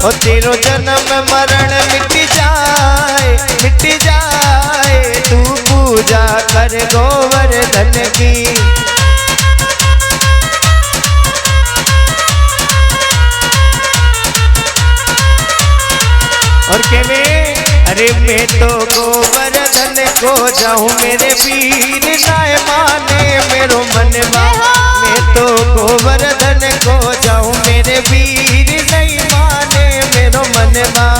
ओ तेरो जन्म मरण मिट जाए, मिट जाए, तू पूजा कर गोवर्धन की। और के में, अरे मैं तो गोवर्धन को जाऊं, मेरे वीर नाय माने मेरो मनवा। मैं तो गोवर्धन को जाऊं, मेरे वीर नहीं माने मेरो मनवा।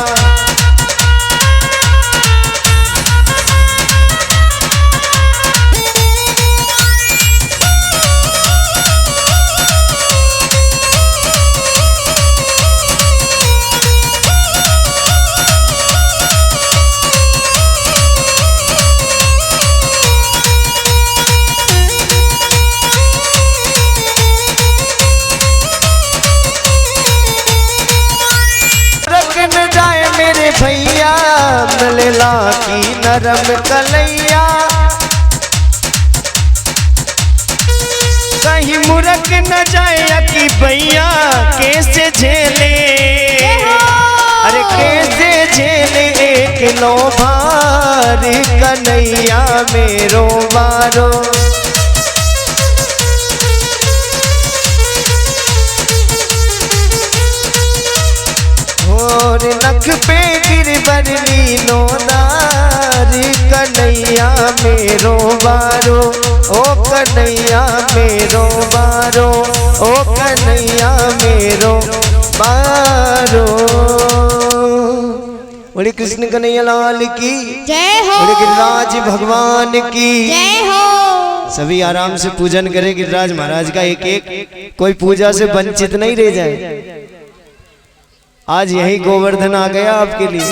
भैया मिलला की नरम कलैया, कहीं मुरक न जाए कि भैया कैसे झेले, अरे कैसे झेले एक लो भार कन्हैया मेरो बारो। और नख पे गिरबर लीनो दार कन्हैया मेरो बारो, ओ कन्हैया मेरो बारो, ओ कन्हैया मेरो बारो। बोले कृष्ण कन्हैया लाल की जय हो, बोले गिरिराज भगवान की जय हो। सभी आराम से पूजन करें गिरिराज महाराज का, एक एक कोई पूजा से वंचित नहीं रह जाए। आज यही गोवर्धन आ गया आपके लिए।